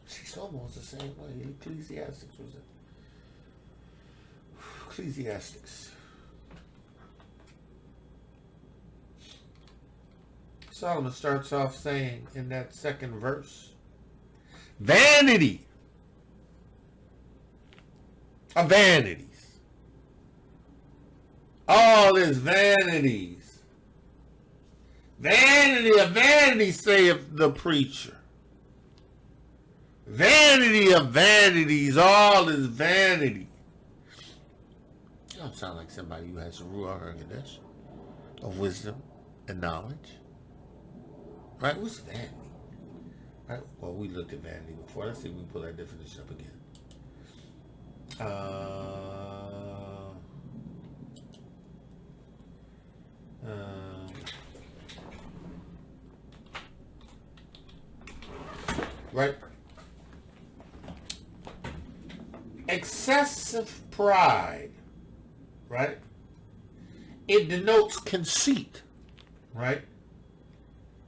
See, it's almost the same way. Ecclesiastics was it. Ecclesiastics. Solomon starts off saying in that second verse, vanity of vanities. All is vanities. Vanity of vanities, saith the preacher. Vanity of vanities, all is vanity. You don't sound like somebody who has a Ruach HaKodesh of wisdom and knowledge. Right? What's vanity? Right? Well, we looked at vanity before. Let's see if we can pull that definition up again. Right? Excessive pride, right? It denotes conceit, right?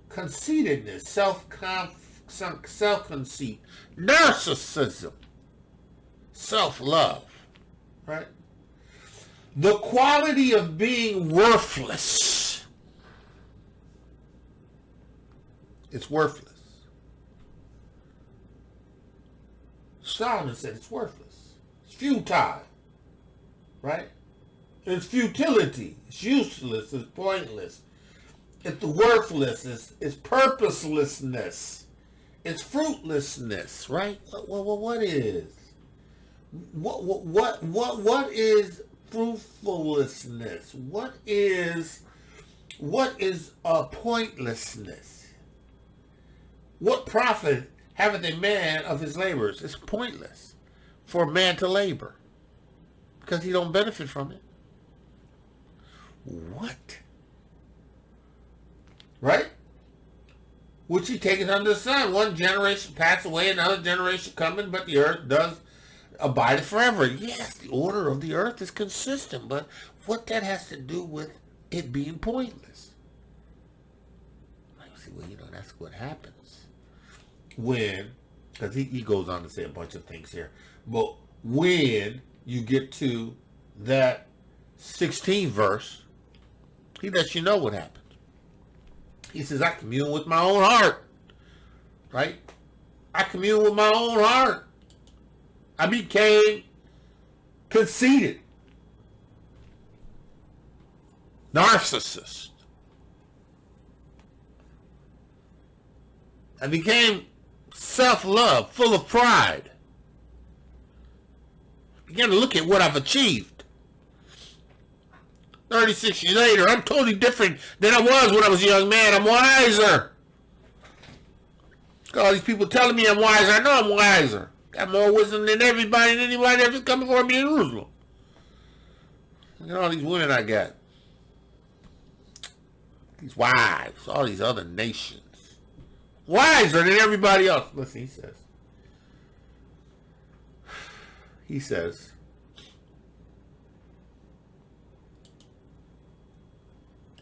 Conceitedness, self-conceit, narcissism, self-love, right? The quality of being worthless. It's worthless. Solomon said it's worthless. It's futile, right? It's futility. It's useless. It's pointless. It's worthless. It's purposelessness. It's fruitlessness, right? What is? What is fruitfulness? What is a pointlessness? What profit haveth a man of his labors? It's pointless for a man to labor because he don't benefit from it. What? Right? Which he taketh under the sun. One generation pass away, another generation coming, but the earth does abide forever. Yes, the order of the earth is consistent, but what that has to do with it being pointless? I see, well, that's what happens when, because he goes on to say a bunch of things here, but when you get to that 16th verse, he lets you know what happens. He says, I commune with my own heart. Right? I commune with my own heart. I became conceited. Narcissist. I became self-love, full of pride. I began to look at what I've achieved. 36 years later, I'm totally different than I was when I was a young man. I'm wiser. All these people telling me I'm wiser. I know I'm wiser. Got more wisdom than everybody and anybody ever come before me in Jerusalem. Look at all these women I got. These wives, all these other nations. Wiser than everybody else. Listen, he says,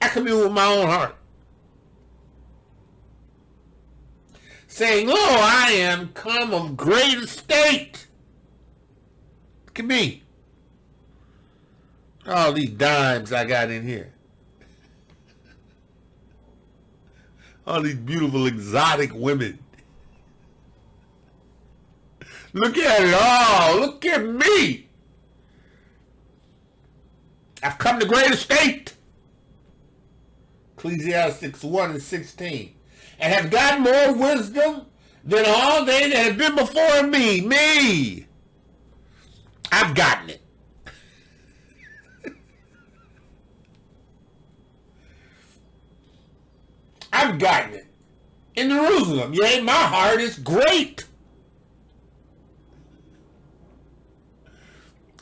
I commune with my own heart, saying, lo, I am come of great estate. Look at me. All these dimes I got in here. All these beautiful exotic women. Look at it all. Look at me. I've come to great estate. Ecclesiastes 1 and 16. And have got more wisdom than all they that have been before me. Me. I've gotten it. I've gotten it. In Jerusalem. Yea, my heart is great.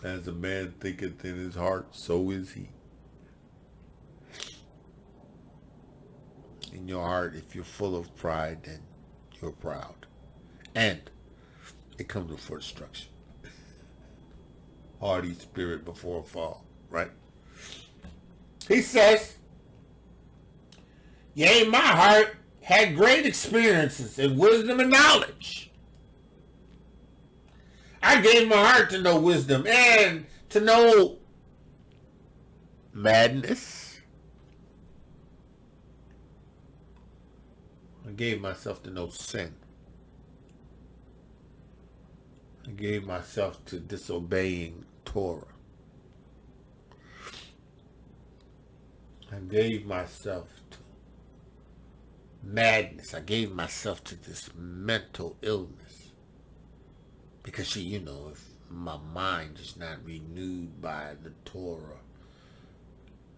As a man thinketh in his heart, so is he. In your heart, if you're full of pride, then you're proud. And it comes before destruction. Hardy spirit before a fall, right? He says, yea, my heart had great experiences and wisdom and knowledge. I gave my heart to know wisdom and to know madness. I gave myself to know sin. I gave myself to disobeying Torah. I gave myself to madness. I gave myself to this mental illness. Because if my mind is not renewed by the Torah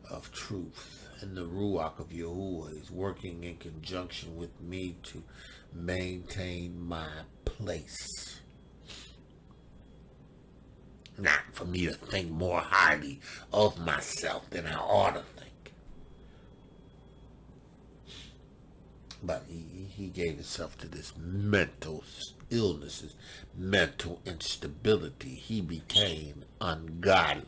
of truth and the Ruach of Yahuah is working in conjunction with me to maintain my place. Not for me to think more highly of myself than I ought to think. But he gave himself to this mental illnesses, mental instability. He became ungodly.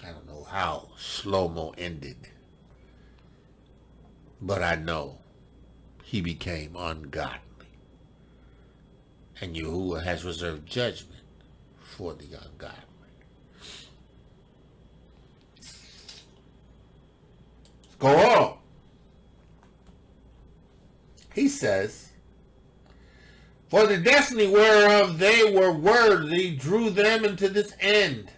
I don't know how slow-mo ended, but I know he became ungodly. And Yahuah has reserved judgment for the ungodly. Let's go on. He says, for the destiny whereof they were worthy drew them into this end.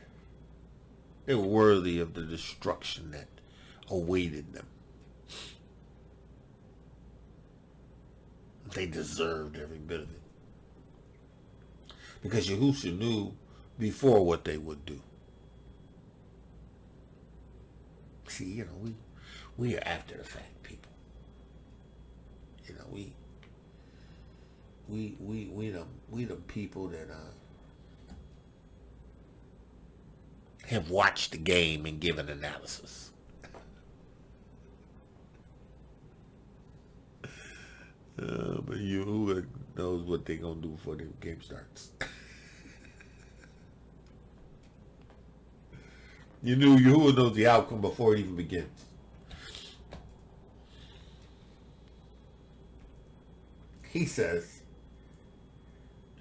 They were worthy of the destruction that awaited them. They deserved every bit of it. Because Yahushua knew before what they would do. See, you know, we are after the fact people. You know, we the people that have watched the game and given analysis. But who knows what they're gonna do before the game starts? You knew Yahuah knows the outcome before it even begins. He says,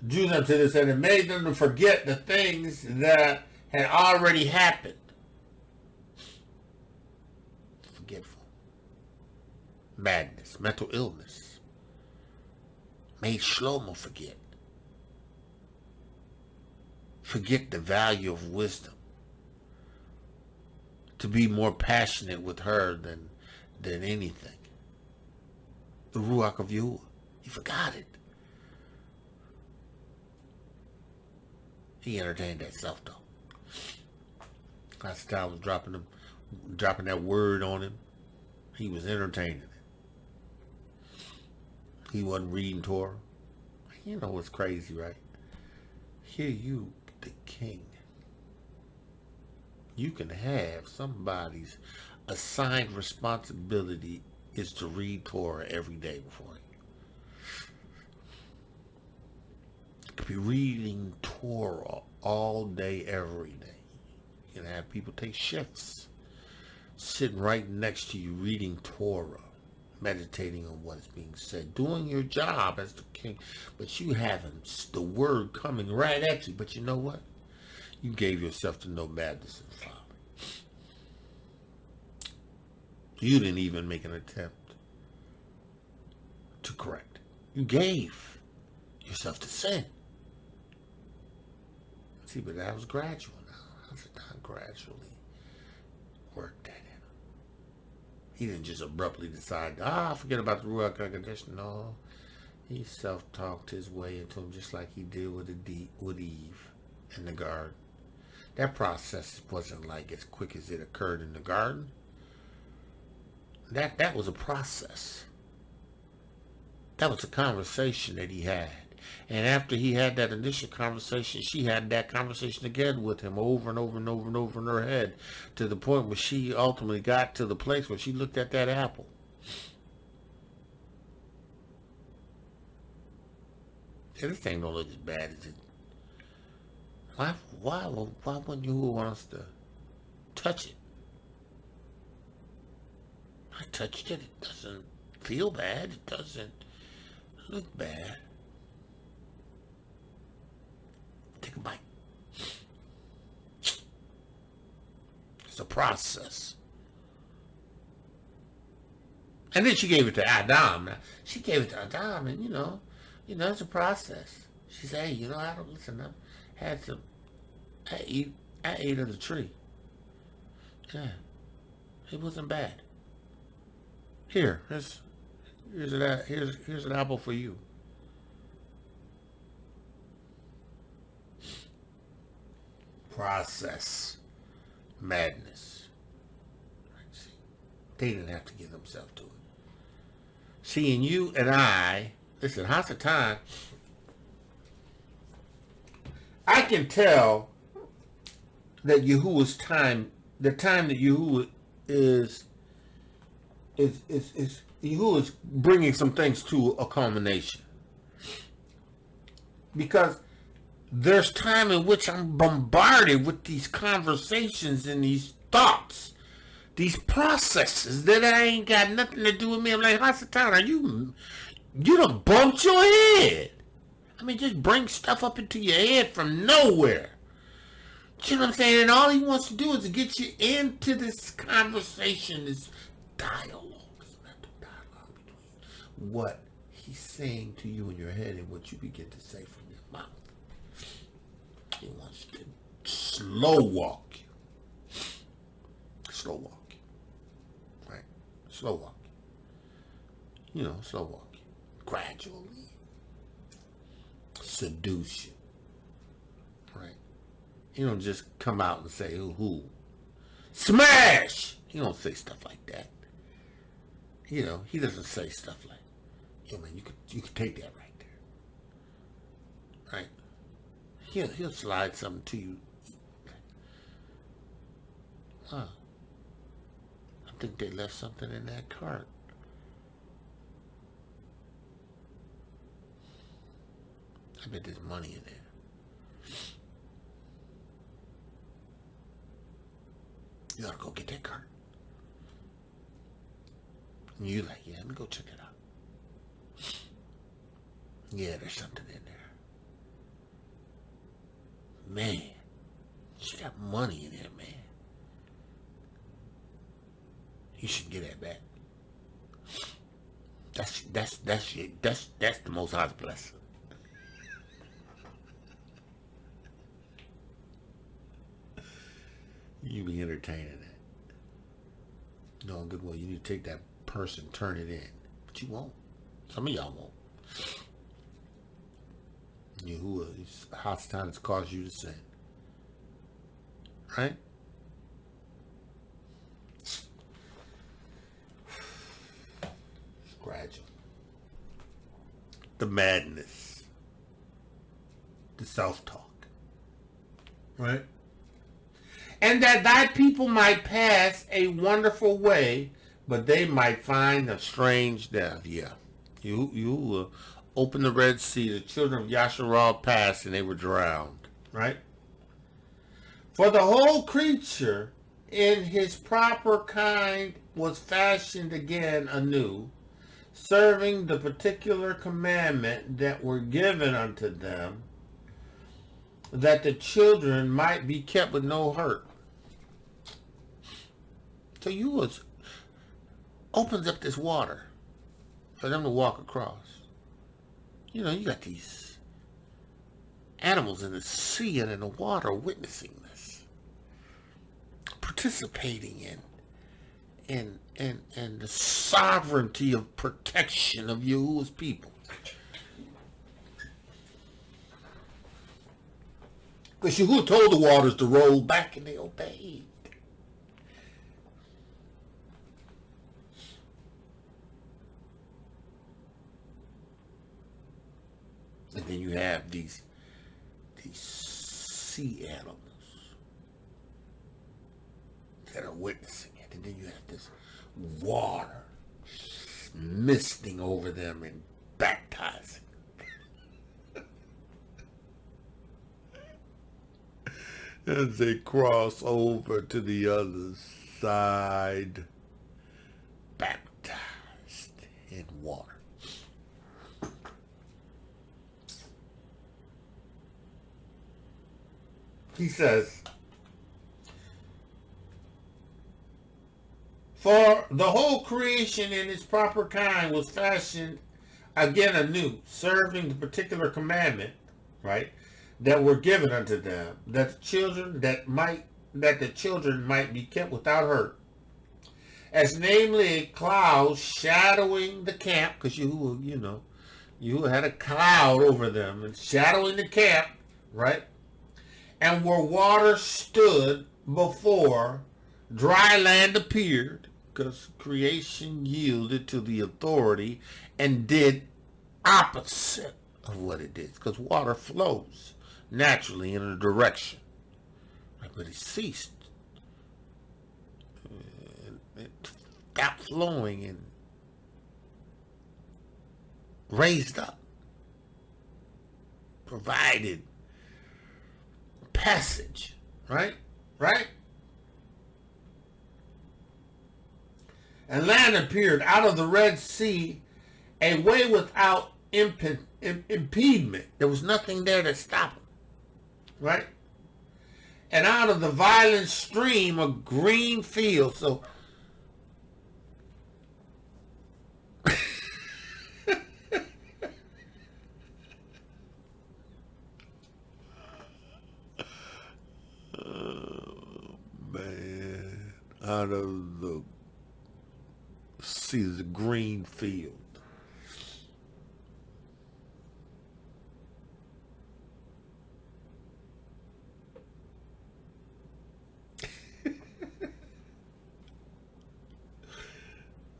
Jews unto this, and it made them to forget the things that had already happened. Forgetful. Madness, mental illness. Made Shlomo forget. Forget the value of wisdom. To be more passionate with her than anything. The Ruach of Yahuah. He forgot it. He entertained that self though. Pastor was dropping that word on him. He was entertaining it. He wasn't reading Torah. You know what's crazy, right? Here you, the king. You can have somebody's assigned responsibility is to read Torah every day before you. You could be reading Torah all day, every day. You can have people take shifts, sitting right next to you, reading Torah, meditating on what is being said, doing your job as the king, but you having the word coming right at you. But you know what? You gave yourself to no madness and folly. You didn't even make an attempt to correct. You gave yourself to sin. See, but that was gradual now. How's it not gradually work that in? He didn't just abruptly decide, forget about the Ruach HaKodesh. No, he self-talked his way into him just like he did with Eve in the garden. That process wasn't like as quick as it occurred in the garden. That was a process. That was a conversation that he had. And after he had that initial conversation, she had that conversation again with him over and over and over and over in her head, to the point where she ultimately got to the place where she looked at that apple. And this thing don't look as bad as it. Why wouldn't you want us to touch it? I touched it. It doesn't feel bad. It doesn't look bad. Take a bite. It's a process. And then she gave it to Adam. She gave it to Adam, and you know, it's a process. She said, hey, Adam, listen, I ate of the tree. Yeah, it wasn't bad. Here's an apple for you. Process. Madness. See, they didn't have to give themselves to it. Seeing you and I, listen, how's the time? I can tell that Yahuwah's time, the time that Yahuwah is Yahuwah is bringing some things to a culmination. Because there's time in which I'm bombarded with these conversations and these thoughts, these processes that I ain't got nothing to do with me. I'm like, Hasatan, you done bumped your head. I mean, just bring stuff up into your head from nowhere. You know what I'm saying? And all he wants to do is to get you into this conversation, this dialogue, this mental dialogue between what he's saying to you in your head and what you begin to say from your mouth. He wants to slow walk you. Slow walk you. Right? Slow walk you. Slow walk you. Gradually. Seduce you. He don't just come out and say, who? Smash! He don't say stuff like that. You know, he doesn't say stuff like, yo man, you could take that right there. Right? He'll slide something to you. Huh. I think they left something in that cart. I bet there's money in there. You ought to go get that cart. And you're like, yeah, let me go check it out. Yeah, there's something in there. Man, she got money in there, man. You should get that back. That's the most High's blessing. You be entertaining that. No, good well, you need to take that purse and turn it in. But you won't. Some of y'all won't. Yahuah, these hostile has caused you to sin. Right? It's gradual. The madness. The self-talk. Right? And that thy people might pass a wonderful way, but they might find a strange death. Yeah. You open the Red Sea, the children of Yasharal passed, and they were drowned. Right? For the whole creature in his proper kind was fashioned again anew, serving the particular commandment that were given unto them, that the children might be kept with no hurt. So Yahuah opens up this water for them to walk across. You know, you got these animals in the sea and in the water witnessing this, participating in the sovereignty of protection of Yahuah's people. Because Yahuah told the waters to roll back and they obeyed. And then you have these sea animals that are witnessing it. And then you have this water misting over them and baptizing. As they cross over to the other side, baptized in water. He says, for the whole creation in its proper kind was fashioned again anew, serving the particular commandment, right, that were given unto them, that the children might be kept without hurt, as namely a cloud shadowing the camp, because you had a cloud over them and shadowing the camp, right? And where water stood before, dry land appeared, because creation yielded to the authority and did opposite of what it did, because water flows naturally in a direction. But it ceased. It stopped flowing and raised up, provided passage, right? And land appeared out of the Red Sea, a way without impediment. There was nothing there to stop them, right? And out of the violent stream, a green field. So man, out of the sea, the green field.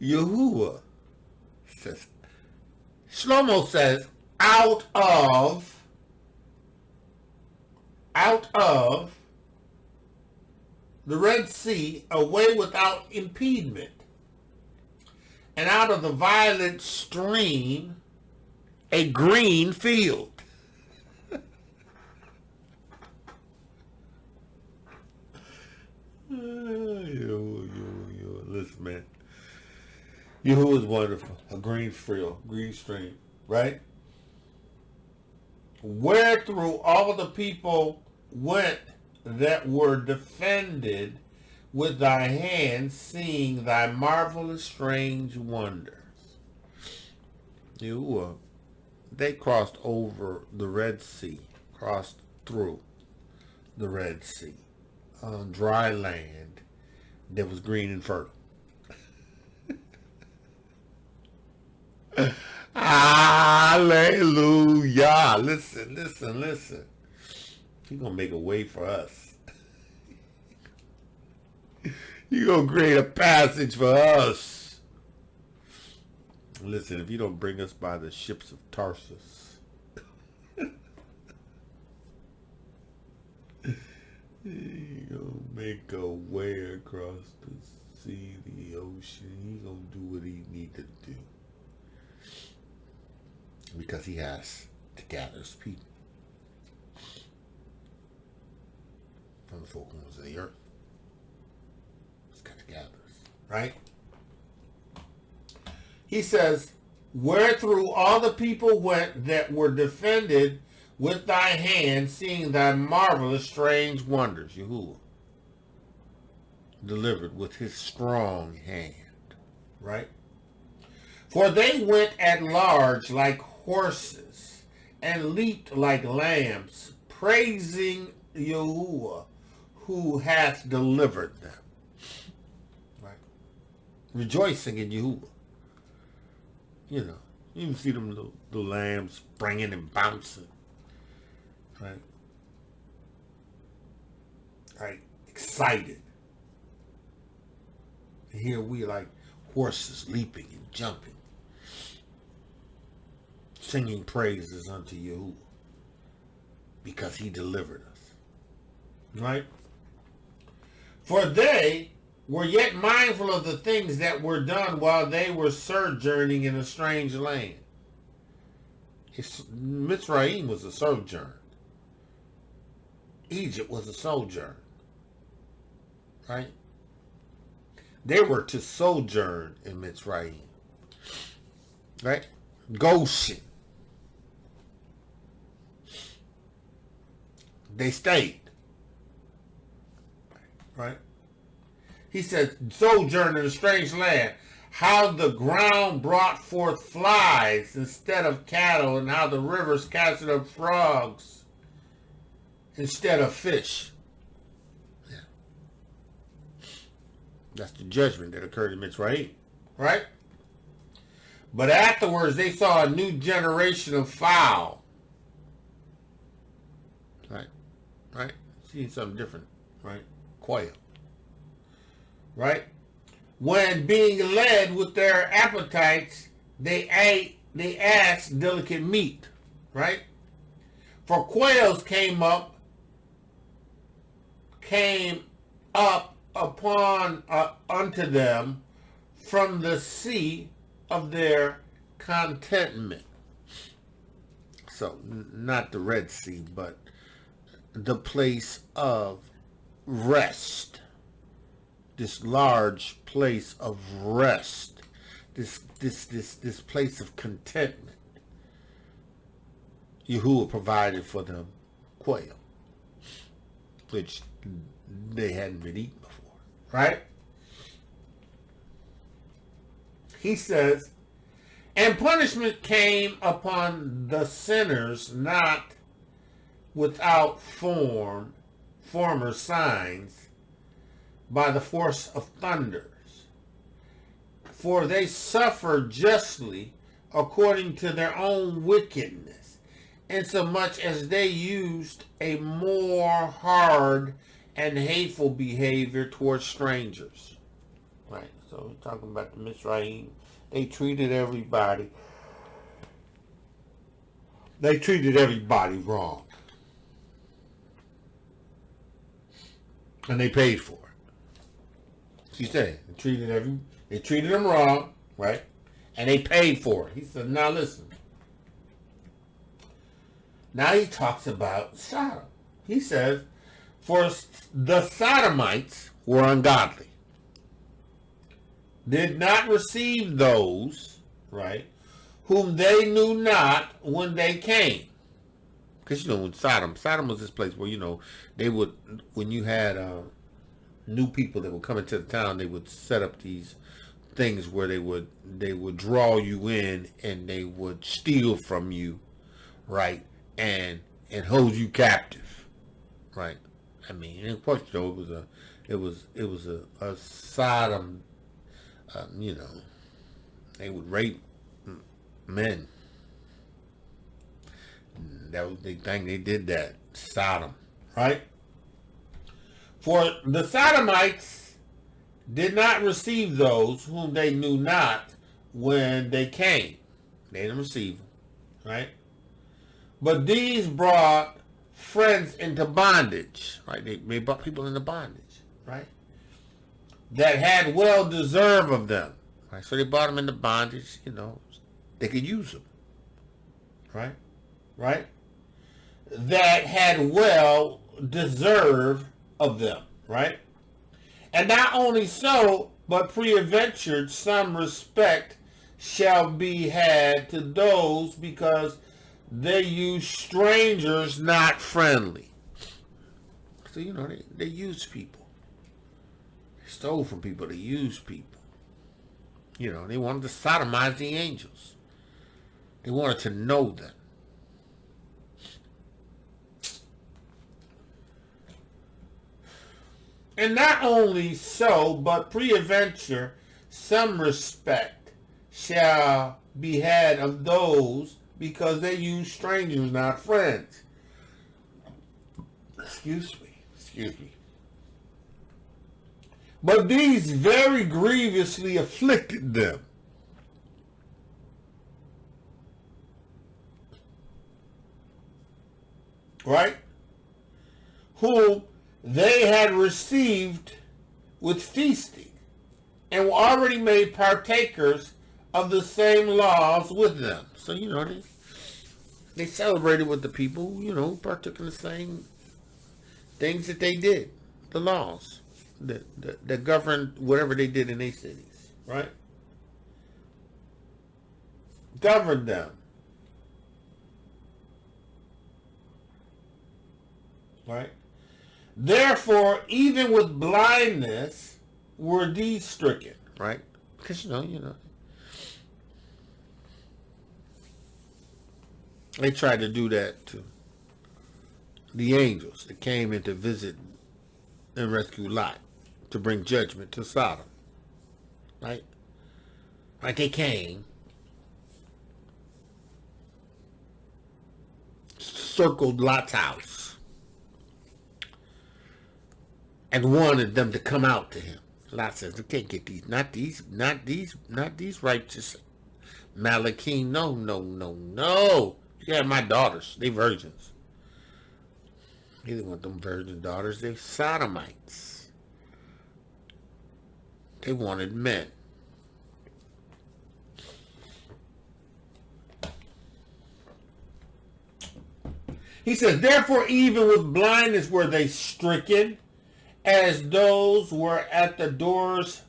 Yahuah says, Shlomo says, out of the Red Sea, a way without impediment, and out of the violent stream, a green field. Listen, man. Yahuah is wonderful. A green field, green stream, right? Where through all the people went that were defended with thy hand, seeing thy marvelous strange wonders. They crossed over the Red Sea, crossed through the Red Sea on dry land that was green and fertile. Hallelujah. Listen. He's going to make a way for us. He's going to create a passage for us. Listen, if you don't bring us by the ships of Tarsus, he's going to make a way across the sea, the ocean. He's going to do what he needs to do. Because he has to gather his people from the four corners of the earth. He's got to gather us, right? He says, where through all the people went that were defended with thy hand, seeing thy marvelous strange wonders. Yahuah delivered with his strong hand, right? For they went at large like horses and leaped like lambs, praising Yahuah who hath delivered them. Right? Rejoicing in Yahuah. You know, you can see them the lambs springing and bouncing. Right? Right? Excited. And here we like horses leaping and jumping, singing praises unto Yahuah because he delivered us. Right? For they were yet mindful of the things that were done while they were sojourning in a strange land. Mitzrayim was a sojourn. Egypt was a sojourn. Right? They were to sojourn in Mitzrayim. Right? Goshen. They stayed. Right? He said, sojourn in a strange land. How the ground brought forth flies instead of cattle, and how the rivers casted up frogs instead of fish. Yeah. That's the judgment that occurred in Mitzrayim. Right? But afterwards, they saw a new generation of fowl. Right? Right? Seeing something different. Right? Quail. Right? When being led with their appetites, they asked delicate meat. Right? For quails came up upon unto them from the sea of their contentment. So, not the Red Sea, but the place of rest. This large place of rest. This place of contentment. Yahuah provided for them quail, which they hadn't been eaten before. Right? He says, and punishment came upon the sinners not without former signs by the force of thunders. For they suffered justly according to their own wickedness, insomuch as they used a more hard and hateful behavior towards strangers. Right? So we're talking about the Mizraim. They treated everybody. They treated everybody wrong. And they paid for it. She said they treated them wrong, right? And they paid for it. He said, now listen. Now he talks about Sodom. He says, for the Sodomites were ungodly, did not receive those, right, whom they knew not when they came. Because, when Sodom was this place where, they would, when you had new people that would come into the town, they would set up these things where they would draw you in and they would steal from you, right, and hold you captive, right. I mean, in course, though, it was a Sodom. They would rape men. That was the thing. They did that. Sodom, right? For the Sodomites did not receive those whom they knew not when they came. They didn't receive them, right? But these brought friends into bondage, right? They brought people into bondage, right? That had well deserved of them, right? So they brought them into bondage, they could use them, right? Right? That had well deserved of them, right? And not only so, but peradventure some respect shall be had to those because they use strangers not friendly. So, they use people. They stole from people. They use people. They wanted to sodomize the angels. They wanted to know them. And not only so, but peradventure some respect shall be had of those because they use strangers, not friends. Excuse me. But these very grievously afflicted them. Right? Whom they had received with feasting and were already made partakers of the same laws with them. So, they celebrated with the people, partook in the same things that they did, the laws that governed whatever they did in their cities, right? Governed them. Right? Therefore, even with blindness, were these stricken, right? Because, they tried to do that to the angels that came in to visit and rescue Lot, to bring judgment to Sodom, right? Like they came, circled Lot's house, and wanted them to come out to him. Lot says, "We can't get these, not these righteous Malachim. No. You have my daughters. They virgins. They didn't want them virgin daughters. They sodomites. They wanted men." He says, therefore, even with blindness were they stricken, as those were at the doors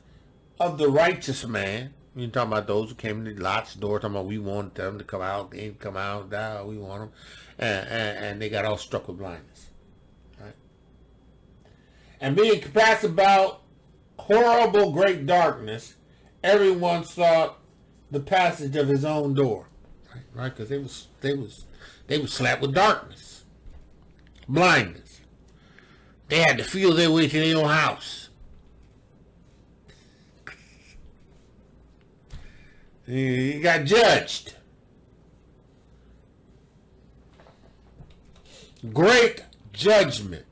of the righteous man. You're talking about those who came to Lot's door, talking about we want them to come out. They didn't come out. No, we want them. And they got all struck with blindness. Right? And being compassed about horrible great darkness, everyone sought the passage of his own door. Right? Because they was slapped with darkness. Blindness. They had to feel their way to their own house. He got judged. Great judgment.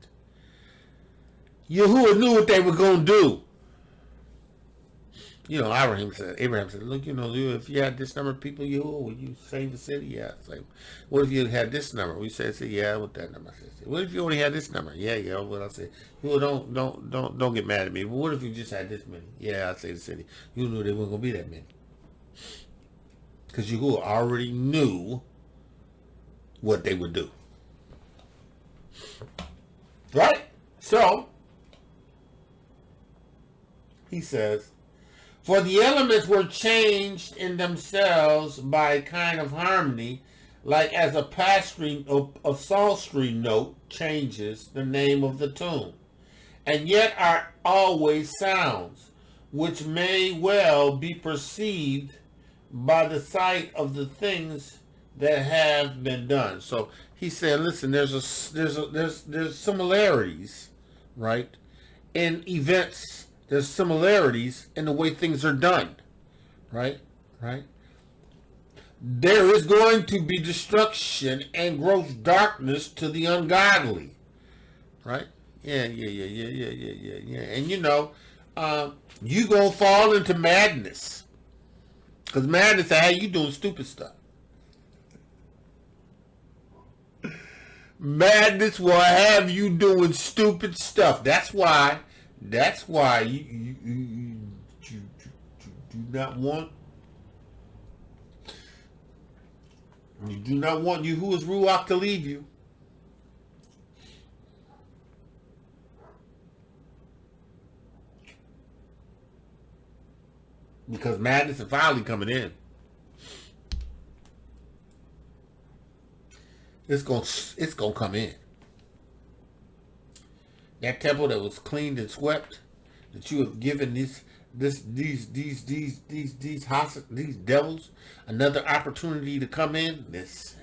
Yahuah knew what they were going to do. Abraham said, look, if you had this number of people, would you save the city? Yeah. It's like, what if you had this number? We said, yeah, with that number. I said, what if you only had this number? Yeah. What I said, don't get mad at me. But what if you just had this many? Yeah, I save the city. You knew there wasn't gonna be that many, because Yahuwah already knew what they would do. Right? So he says, for the elements were changed in themselves by a kind of harmony, like as a psaltery note changes the name of the tune, and yet are always sounds, which may well be perceived by the sight of the things that have been done. So he said, listen, there's similarities, right, in events. There's similarities in the way things are done, right? There is going to be destruction and gross darkness to the ungodly, right? Yeah. And you gonna fall into madness, because madness is how you doing stupid stuff. Madness will have you doing stupid stuff. That's why you do not want Yahuwah's Ruach to leave you. Because madness and folly coming in. It's gonna come in. That temple that was cleaned and swept, that you have given these devils another opportunity to come in. This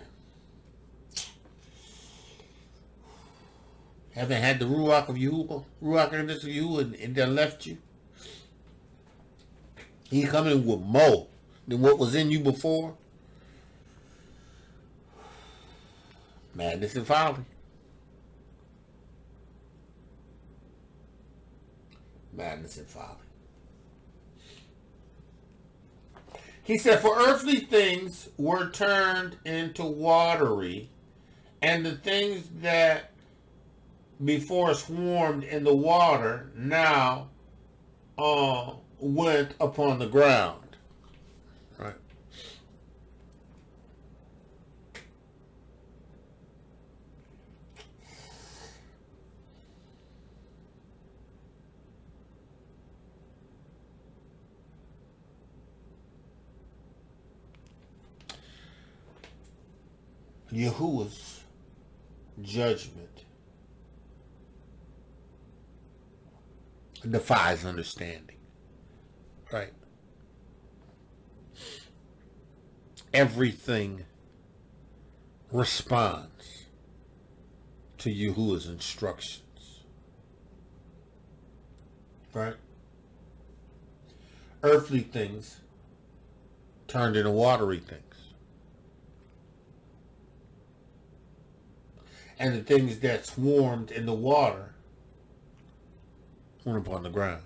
haven't had the Ruach of Yahuwah and then left you. He coming with more than what was in you before. Madness and folly. Madness and folly. He said, for earthly things were turned into watery, and the things that before swarmed in the water now went upon the ground. Right. Yahuwah's judgment defies understanding. Right? Everything responds to Yahuwah's instructions. Right? Earthly things turned into watery things. And the things that swarmed in the water went upon the ground.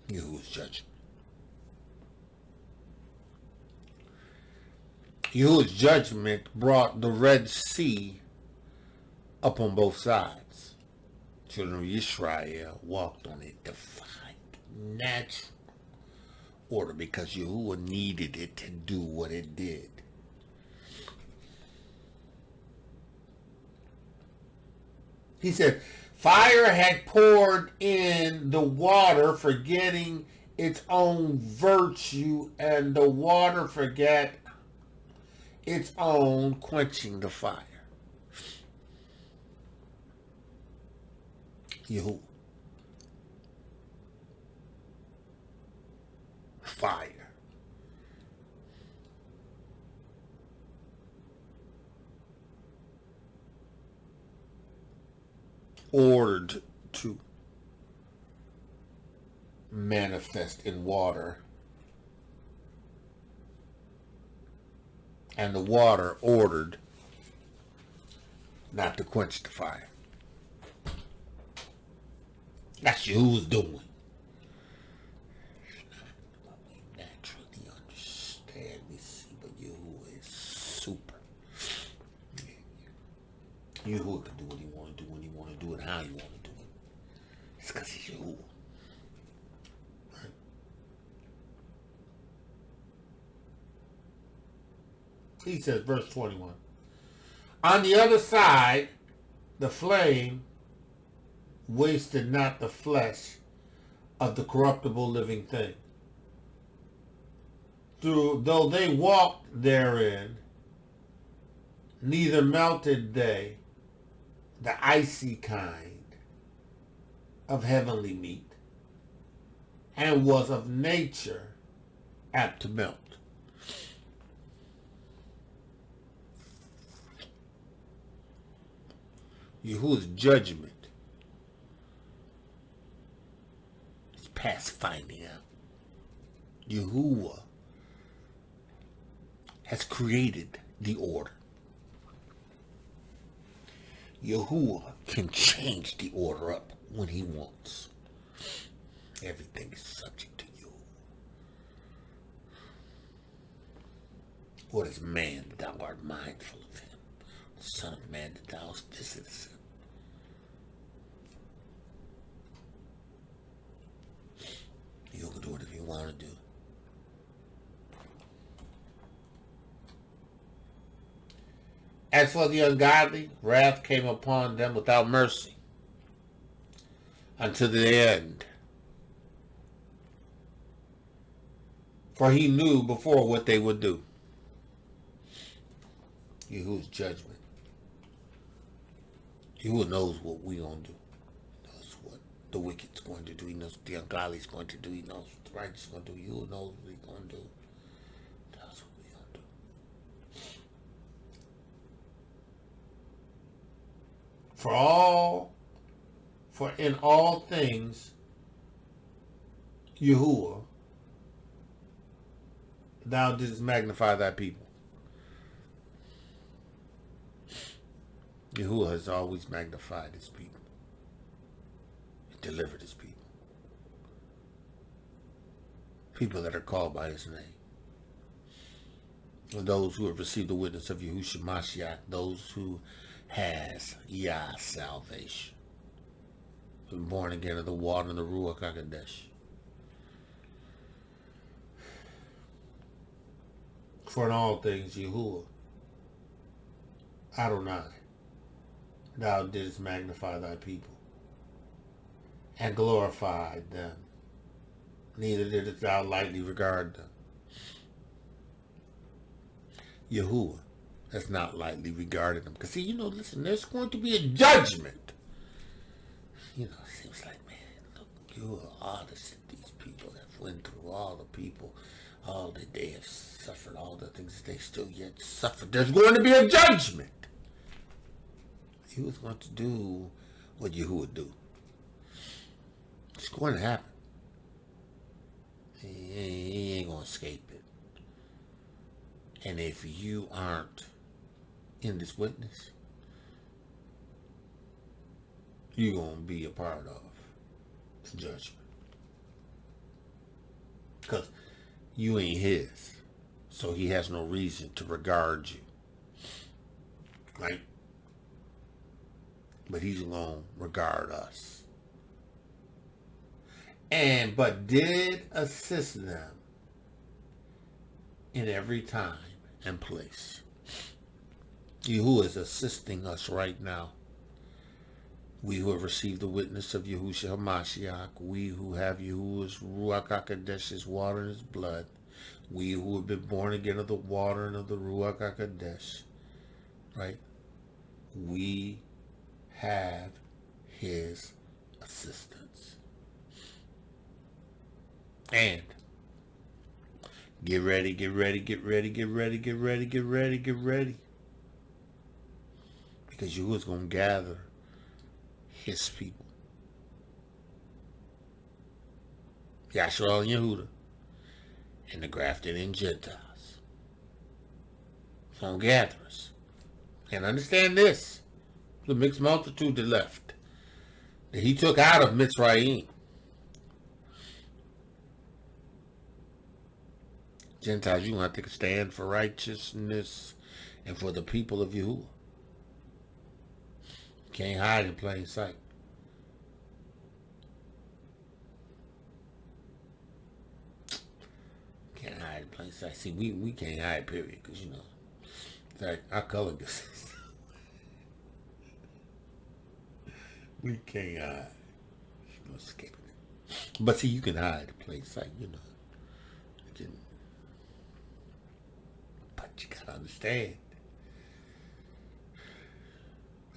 Yahuwah's judgment. Yahuwah's judgment brought the Red Sea up on both sides. Children of Israel walked on it, defied natural order, because Yahuwah needed it to do what it did. He said, fire had poured in the water, forgetting its own virtue, and the water forgot its own, quenching the fire. Yahuwah. Fire. Ordered to manifest in water, and the water ordered not to quench the fire. That's Yahuwah's doing. Yahuah can do what he want to do when he want to do it, how he want to do it. It's because he's Yahuah. Right? He says, verse 21. On the other side, the flame wasted not the flesh of the corruptible living thing. Though they walked therein, neither melted they the icy kind of heavenly meat, and was of nature apt to melt. Yahuwah's judgment is past finding out. Yahuah has created the order. Yahuah can change the order up when he wants. Everything is subject to you. What is man that thou art mindful of him? The Son of Man that thou visitest him. You can do whatever you want to do. As for the ungodly, wrath came upon them without mercy unto the end. For he knew before what they would do. Yahuwah's judgment. Yahuwah knows what we're going to do. He knows what the wicked's going to do. He knows what the ungodly's going to do. He knows what the righteous is going to do. Yahuwah knows what he's going to do. That's what we're going to do. For in all things, Yahuwah, thou didst magnify thy people. Yahuwah has always magnified his people. He delivered his people. People that are called by his name. And those who have received the witness of Yahushua Mashiach, those who has Yah salvation. Been born again of the water and the Ruach HaKodesh. For in all things, Yahuwah, Adonai, thou didst magnify thy people, and glorified them. Neither didst thou lightly regard them. Yahuwah has not lightly regarded them. Because, see, listen, there's going to be a judgment. It seems like, man, look, you are honest. These people have went through, all the people, all that they have suffered, all the things that they still yet suffer. There's going to be a judgment. He was going to do what Yahuwah would do. It's going to happen. He ain't going to escape it. And if you aren't in this witness, you're going to be a part of the judgment. Because you ain't his. So he has no reason to regard you. Right? But he's going to regard us. But did assist them in every time and place. Yahuwah is assisting us right now. We who have received the witness of Yahushua HaMashiach, we who have Yahuwah's Ruach HaKodesh, his water and his blood, we who have been born again of the water and of the Ruach HaKodesh, right? We have his assistance. And get ready, get ready, get ready, get ready, get ready, get ready, get ready. Because Yahuwah's going to gather his people. Yashua and Yehuda. And the grafted in Gentiles. He's going to gather us. And understand this. The mixed multitude that left. That he took out of Mitzrayim. Gentiles, you're going to have to take a stand for righteousness and for the people of Yahuwah. can't hide in plain sight. Can't hide in plain sight. See, we can't hide, period, because, you know, it's like our color gets. We can't hide. No escaping it. But see, you can hide in plain sight, you know. You can, but you gotta understand.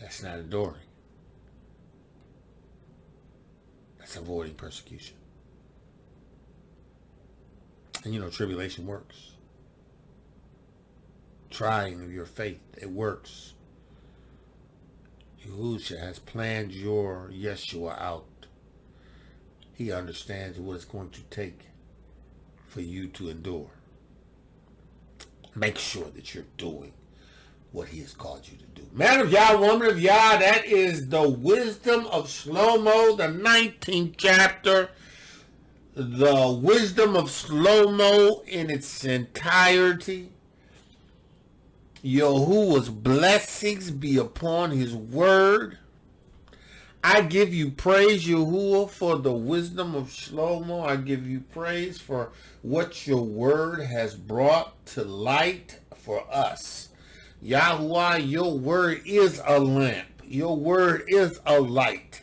That's not adoring. That's avoiding persecution. And you know, tribulation works. Trying of your faith, it works. Yahuah has planned your Yeshua out. He understands what it's going to take for you to endure. Make sure that you're doing what he has called you to do. Man of Yah, woman of Yah, that is the wisdom of Shlomo, the 19th chapter. The wisdom of Shlomo in its entirety. Yahuwah's blessings be upon his word. I give you praise, Yahuah, for the wisdom of Shlomo. I give you praise for what your word has brought to light for us. Yahuah, your word is a lamp. Your word is a light.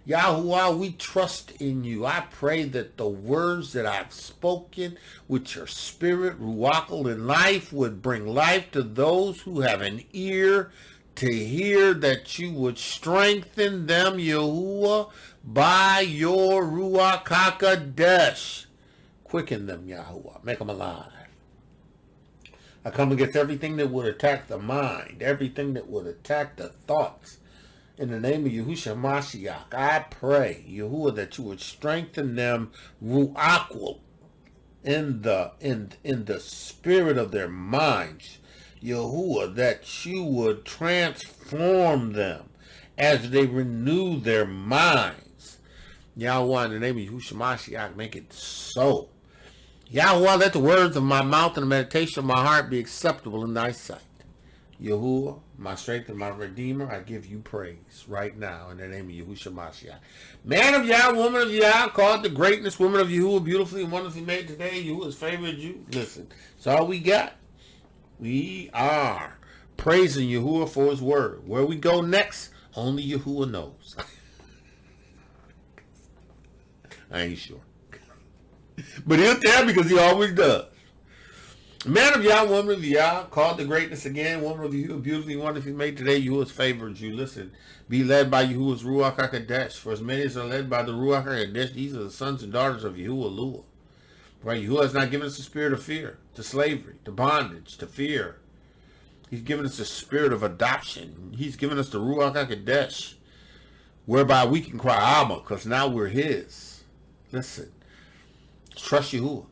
Yahuah, we trust in you. I pray that the words that I've spoken with your spirit, ruach, and life would bring life to those who have an ear to hear, that you would strengthen them, Yahuah, by your ruach hakodesh. Quicken them, Yahuah. Make them alive. I come against everything that would attack the mind, everything that would attack the thoughts. In the name of Yahushua Mashiach, I pray, Yahuah, that you would strengthen them, ruach, in the spirit of their minds. Yahuah, that you would transform them as they renew their minds. Yahuah, in the name of Yahushua Mashiach, make it so. Yahuah, let the words of my mouth and the meditation of my heart be acceptable in thy sight. Yahuah, my strength and my redeemer, I give you praise right now in the name of Yahushua Mashiach. Man of Yah, woman of Yah, called the greatness, woman of Yahuah, beautifully and wonderfully made today. Yahuah has favored you. Listen, it's all we got. We are praising Yahuah for his word. Where we go next, only Yahuah knows. I ain't sure. But he'll tell me, because he always does. Man of Yah, woman of Yah, called the greatness again, woman of Yahuah, beautifully wonderfully made today. Yahuah has favored you. Listen, be led by Yahuah's ruach hakodesh. For as many as are led by the ruach hakodesh, these are the sons and daughters of Yahuah. Right? Yahuah has not given us a spirit of fear, to slavery, to bondage, to fear. He's given us a spirit of adoption. He's given us the ruach hakodesh, whereby we can cry Abba, because now we're his. Listen, trust Yahuah.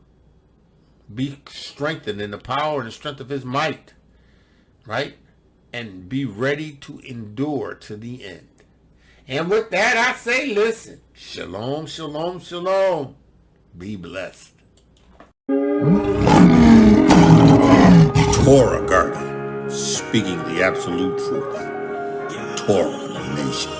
Be strengthened in the power and the strength of his might, right? And be ready to endure to the end. And with that, I say, listen, shalom, shalom, shalom. Be blessed. Torah Guardian, speaking the absolute truth. Torah Nation.